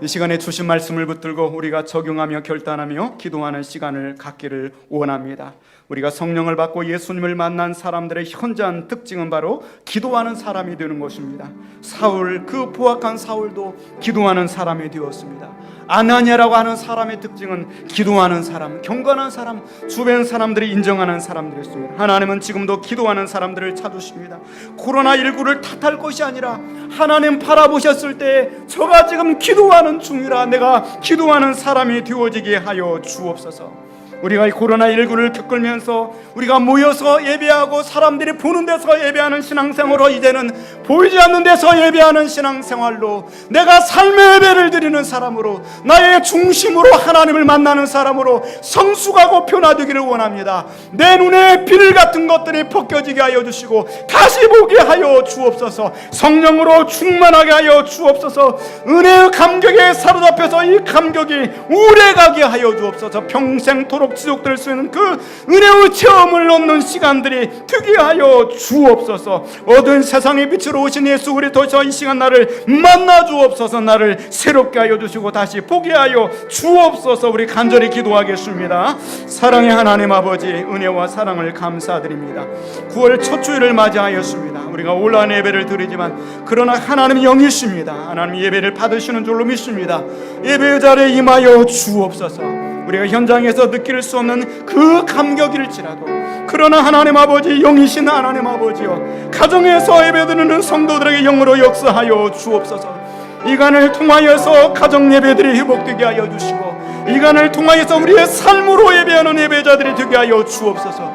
S2: 이 시간에 주신 말씀을 붙들고 우리가 적용하며 결단하며 기도하는 시간을 갖기를 원합니다. 우리가 성령을 받고 예수님을 만난 사람들의 현저한 특징은 바로 기도하는 사람이 되는 것입니다. 사울, 그 포악한 사울도 기도하는 사람이 되었습니다. 아나니아라고 하는 사람의 특징은 기도하는 사람, 경건한 사람, 주변 사람들이 인정하는 사람들이었습니다. 하나님은 지금도 기도하는 사람들을 찾으십니다. 코로나19를 탓할 것이 아니라 하나님 바라보셨을 때 저가 지금 기도하는 중이라 내가 기도하는 사람이 되어지게 하여 주옵소서. 우리가 이 코로나19를 겪으면서 우리가 모여서 예배하고 사람들이 보는 데서 예배하는 신앙생활로 이제는 보이지 않는 데서 예배하는 신앙생활로 내가 삶의 예배를 드리는 사람으로 나의 중심으로 하나님을 만나는 사람으로 성숙하고 변화되기를 원합니다. 내 눈에 비늘 같은 것들이 벗겨지게 하여 주시고 다시 보게 하여 주옵소서. 성령으로 충만하게 하여 주옵소서. 은혜의 감격에 사로잡혀서 이 감격이 오래가게 하여 주옵소서. 평생토록 지속될 수 있는 그 은혜의 체험을 얻는 시간들이 되게 하여 주옵소서. 어두운 세상의 빛으로 오신 예수 그리스도께서 이 시간 나를 만나 주옵소서. 나를 새롭게 하여 주시고 다시 보게 하여 주옵소서. 우리 간절히 기도하겠습니다. 사랑의 하나님 아버지, 은혜와 사랑을 감사드립니다. 9월 첫 주일을 맞이하였습니다. 우리가 온라인 예배를 드리지만 그러나 하나님 영이십니다. 하나님 예배를 받으시는 줄로 믿습니다. 예배 자리에 임하여 주옵소서. 우리가 현장에서 느낄 수 없는 그 감격일지라도 그러나 하나님 아버지, 영이신 하나님 아버지여, 가정에서 예배드리는 성도들에게 영으로 역사하여 주옵소서. 이간을 통하여서 가정 예배들이 회복되게 하여 주시고 이간을 통하여서 우리의 삶으로 예배하는 예배자들이 되게 하여 주옵소서.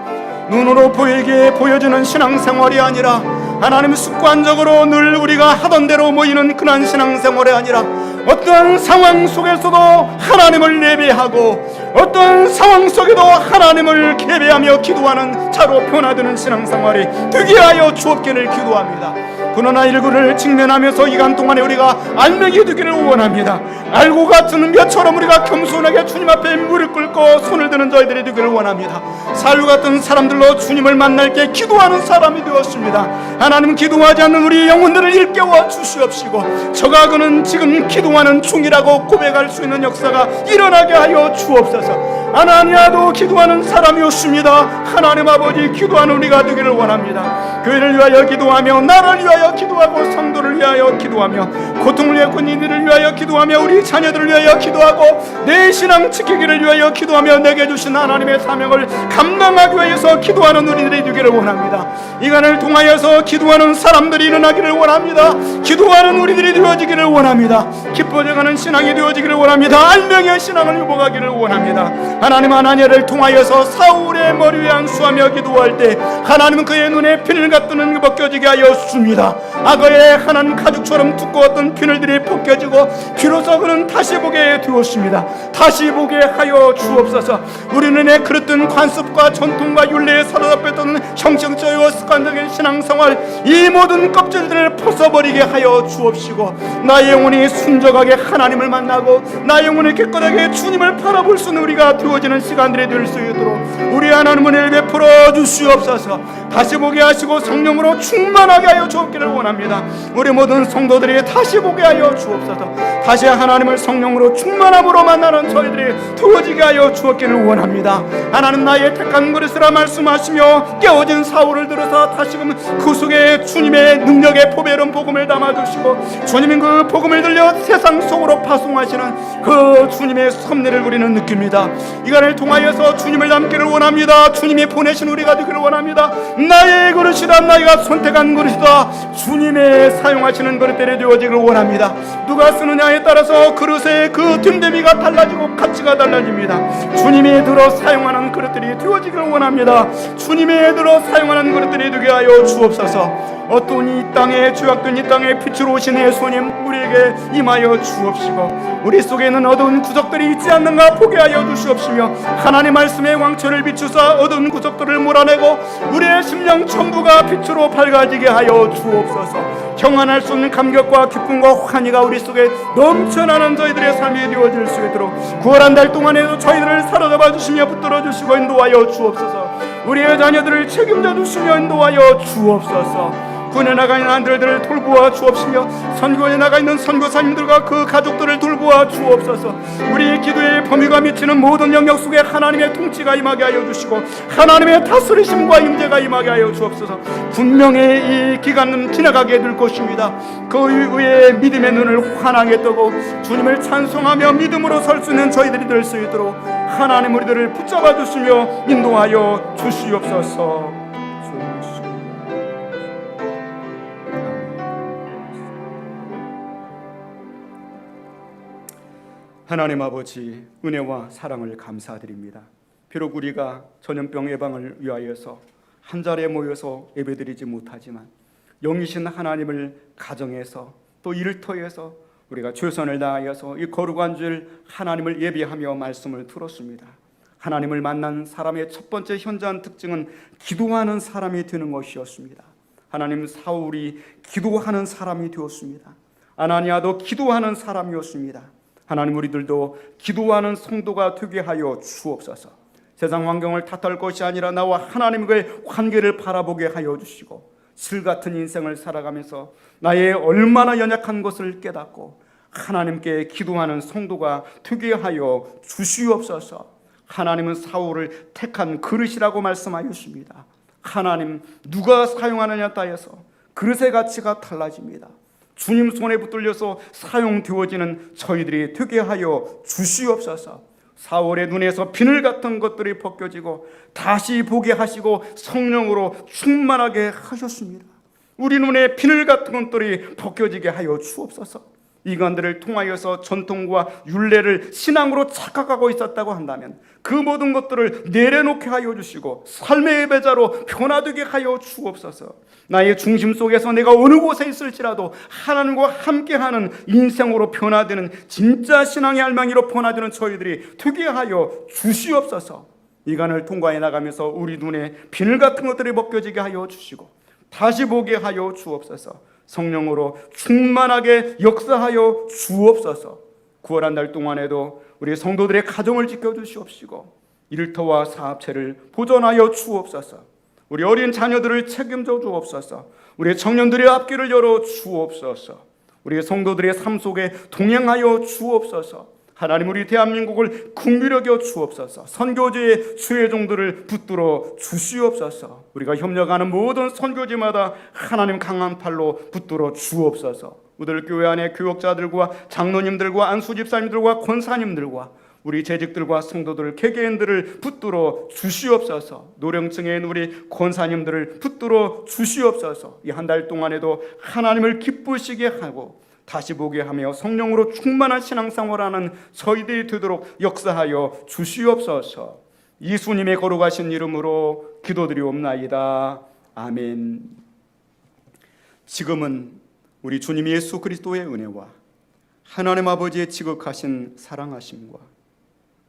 S2: 눈으로 보이게 보여지는 신앙생활이 아니라 하나님 습관적으로 늘 우리가 하던 대로 모이는 그런 신앙생활이 아니라 어떤 상황 속에서도 하나님을 예배하고 어떤 상황 속에도 하나님을 예배하며 기도하는 자로 변화되는 신앙생활이 되게 하여 주옵기를 기도합니다. 코로나19를 직면하면서 이간 동안에 우리가 알매기 되기를 원합니다. 알고 같은 것처럼 우리가 겸손하게 주님 앞에 무릎 꿇고 손을 드는 저희들이 되기를 원합니다. 살루 같은 사람들로 주님을 만날 때 기도하는 사람이 되었습니다. 하나님, 기도하지 않는 우리 영혼들을 일깨워 주시옵시고 저가 그는 지금 기도하는 중이라고 고백할 수 있는 역사가 일어나게 하여 주옵소서. 아나니아도 기도하는 사람이었습니다. 하나님 아버지, 기도하는 우리가 되기를 원합니다. 교회를 위하여 기도하며 나를 위하여 기도하고 성도를 위하여 기도하며 고통을 위하여 군인들을 위하여 기도하며 우리 자녀들을 위하여 기도하고 내 신앙 지키기를 위하여 기도하며 내게 주신 하나님의 사명을 감당하기 위해서 기도하는 우리들이 되기를 원합니다. 이간을 통하여서 기도하는 사람들이 일어나기를 원합니다. 기도하는 우리들이 되어지기를 원합니다. 기뻐져가는 신앙이 되어지기를 원합니다. 알명의 신앙을 회복하기를 원합니다. 하나님, 아나니아를 통하여서 사울의 머리 위에 안수하며 기도할 때 하나님은 그의 눈에 비늘 같은 벗겨지게 하여 줍니다. 악어의 하나님 가죽처럼 두꺼웠던 비늘들이 벗겨지고 비로소 그는 다시 보게 되었습니다. 다시 보게 하여 주옵소서. 우리 눈에 그릇된 관습과 전통과 윤례에 사로잡혔던 형식적이고 습관적인 신앙생활, 이 모든 껍질들을 벗어버리게 하여 주옵시고 나의 영혼이 순적하게 하나님을 만나고 나의 영혼이 깨끗하게 주님을 바라볼 수 있는 우리가 되어 주어지는 시간들이 될 수 있도록 우리 하나님은 은혜를 베풀어 주시옵소서. 다시 보게 하시고 성령으로 충만하게 하여 주옵기를 원합니다. 우리 모든 성도들이 다시 보게 하여 주옵소서. 다시 하나님을 성령으로 충만함으로 만나는 저희들이 되어지게 하여 주옵기를 원합니다. 하나님 나의 택한 그릇이라 말씀하시며 깨어진 사울을 들어서 다시금 그 속에 주님의 능력의 포배른 복음을 담아주시고 주님인 그 복음을 들려 세상 속으로 파송하시는 그 주님의 섭리를 우리는 느낍니다. 이간을 통하여서 주님을 닮기를 원합니다. 주님이 보내신 우리가 되기를 원합니다. 나의 그릇이다, 나이가 선택한 그릇이다, 주님의 사용하시는 그릇들이 되어지기를 원합니다. 누가 쓰느냐에 따라서 그릇의 그 됨됨이가 달라지고 가치가 달라집니다. 주님이 들어 사용하는 그릇들이 되어지기를 원합니다. 주님이 들어 사용하는 그릇들이 되게 하여 주옵소서. 어떤 이 땅에 죄악된 이 땅에 빛으로 오신 예수님 우리에게 임하여 주옵시고 우리 속에 있는 어두운 구석들이 있지 않는가 보게 하여 주시옵시며 하나님 말씀의 왕처를 비추사 어두운 구석들을 몰아내고 우리의 심령 전부가 빛으로 밝아지게 하여 주옵소서. 경안할 수 없는 감격과 기쁨과 환희가 우리 속에 넘쳐나는 저희들의 삶이 되어질 수 있도록 9월 한 달 동안에도 저희들을 사로잡아 주시며 붙들어 주시고 인도하여 주옵소서. 우리의 자녀들을 책임져 주시며 인도하여 주옵소서. 군에 나가 있는 아들들을 돌보아 주옵시며 선교에 나가 있는 선교사님들과 그 가족들을 돌보아 주옵소서. 우리의 기도의 범위가 미치는 모든 영역 속에 하나님의 통치가 임하게 하여 주시고 하나님의 다스리심과 임재가 임하게 하여 주옵소서. 분명히 이 기간은 지나가게 될 것입니다. 그 이후에 믿음의 눈을 환하게 뜨고 주님을 찬송하며 믿음으로 설 수 있는 저희들이 될 수 있도록 하나님 우리들을 붙잡아 주시며 인도하여 주시옵소서. 하나님 아버지, 은혜와 사랑을 감사드립니다. 비록 우리가 전염병 예방을 위하여서 한 자리에 모여서 예배드리지 못하지만 영이신 하나님을 가정해서 또 일터에서 우리가 최선을 다하여서 이 거룩한 주일 하나님을 예배하며 말씀을 들었습니다. 하나님을 만난 사람의 첫 번째 현저한 특징은 기도하는 사람이 되는 것이었습니다. 하나님, 사울이 기도하는 사람이 되었습니다. 아나니아도 기도하는 사람이었습니다. 하나님, 우리들도 기도하는 성도가 되게 하여 주옵소서. 세상 환경을 탓할 것이 아니라 나와 하나님과의 관계를 바라보게 하여 주시고 실 같은 인생을 살아가면서 나의 얼마나 연약한 것을 깨닫고 하나님께 기도하는 성도가 되게 하여 주시옵소서. 하나님은 사울을 택한 그릇이라고 말씀하셨습니다. 하나님, 누가 사용하느냐에 따라서 그릇의 가치가 달라집니다. 주님 손에 붙들려서 사용되어지는 저희들이 되게 하여 주시옵소서. 사울의 눈에서 비늘 같은 것들이 벗겨지고 다시 보게 하시고 성령으로 충만하게 하셨습니다. 우리 눈에 비늘 같은 것들이 벗겨지게 하여 주옵소서. 이관들을 통하여서 전통과 율례를 신앙으로 착각하고 있었다고 한다면 그 모든 것들을 내려놓게 하여 주시고 삶의 예배자로 변화되게 하여 주옵소서. 나의 중심 속에서 내가 어느 곳에 있을지라도 하나님과 함께하는 인생으로 변화되는 진짜 신앙의 알망이로 변화되는 저희들이 되게 하여 주시옵소서. 이간을 통과해 나가면서 우리 눈에 비늘 같은 것들이 벗겨지게 하여 주시고 다시 보게 하여 주옵소서. 성령으로 충만하게 역사하여 주옵소서. 9월 한 달 동안에도 우리 성도들의 가정을 지켜주시옵시고 일터와 사업체를 보존하여 주옵소서. 우리 어린 자녀들을 책임져 주옵소서. 우리 청년들의 앞길을 열어 주옵소서. 우리 성도들의 삶 속에 동행하여 주옵소서. 하나님, 우리 대한민국을 긍휼히 여겨 주옵소서. 선교지의 수혜종들을 붙들어 주시옵소서. 우리가 협력하는 모든 선교지마다 하나님 강한 팔로 붙들어 주옵소서. 우리 교회 안에 교역자들과 장로님들과 안수집사님들과 권사님들과 우리 재직들과 성도들, 개개인들을 붙들어 주시옵소서. 노령층에 있는 우리 권사님들을 붙들어 주시옵소서. 이 한 달 동안에도 하나님을 기쁘시게 하고 다시 보게 하며 성령으로 충만한 신앙생활하는 저희들이 되도록 역사하여 주시옵소서. 예수님의 거룩하신 이름으로 기도드리옵나이다. 아멘. 지금은 우리 주님 예수 그리스도의 은혜와 하나님 아버지의 지극하신 사랑하심과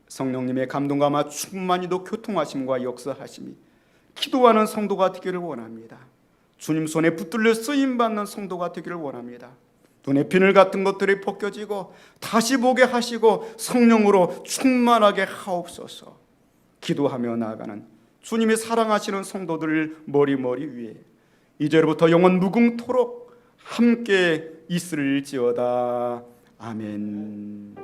S2: 성령님의 감동과 아마 충만히도 교통하심과 역사하심이 기도하는 성도가 되기를 원합니다. 주님 손에 붙들려 쓰임받는 성도가 되기를 원합니다. 눈에 비늘 같은 것들이 벗겨지고 다시 보게 하시고 성령으로 충만하게 하옵소서. 기도하며 나아가는 주님이 사랑하시는 성도들 머리 위에 이제로부터 영원 무궁토록 함께 있을지어다. 아멘.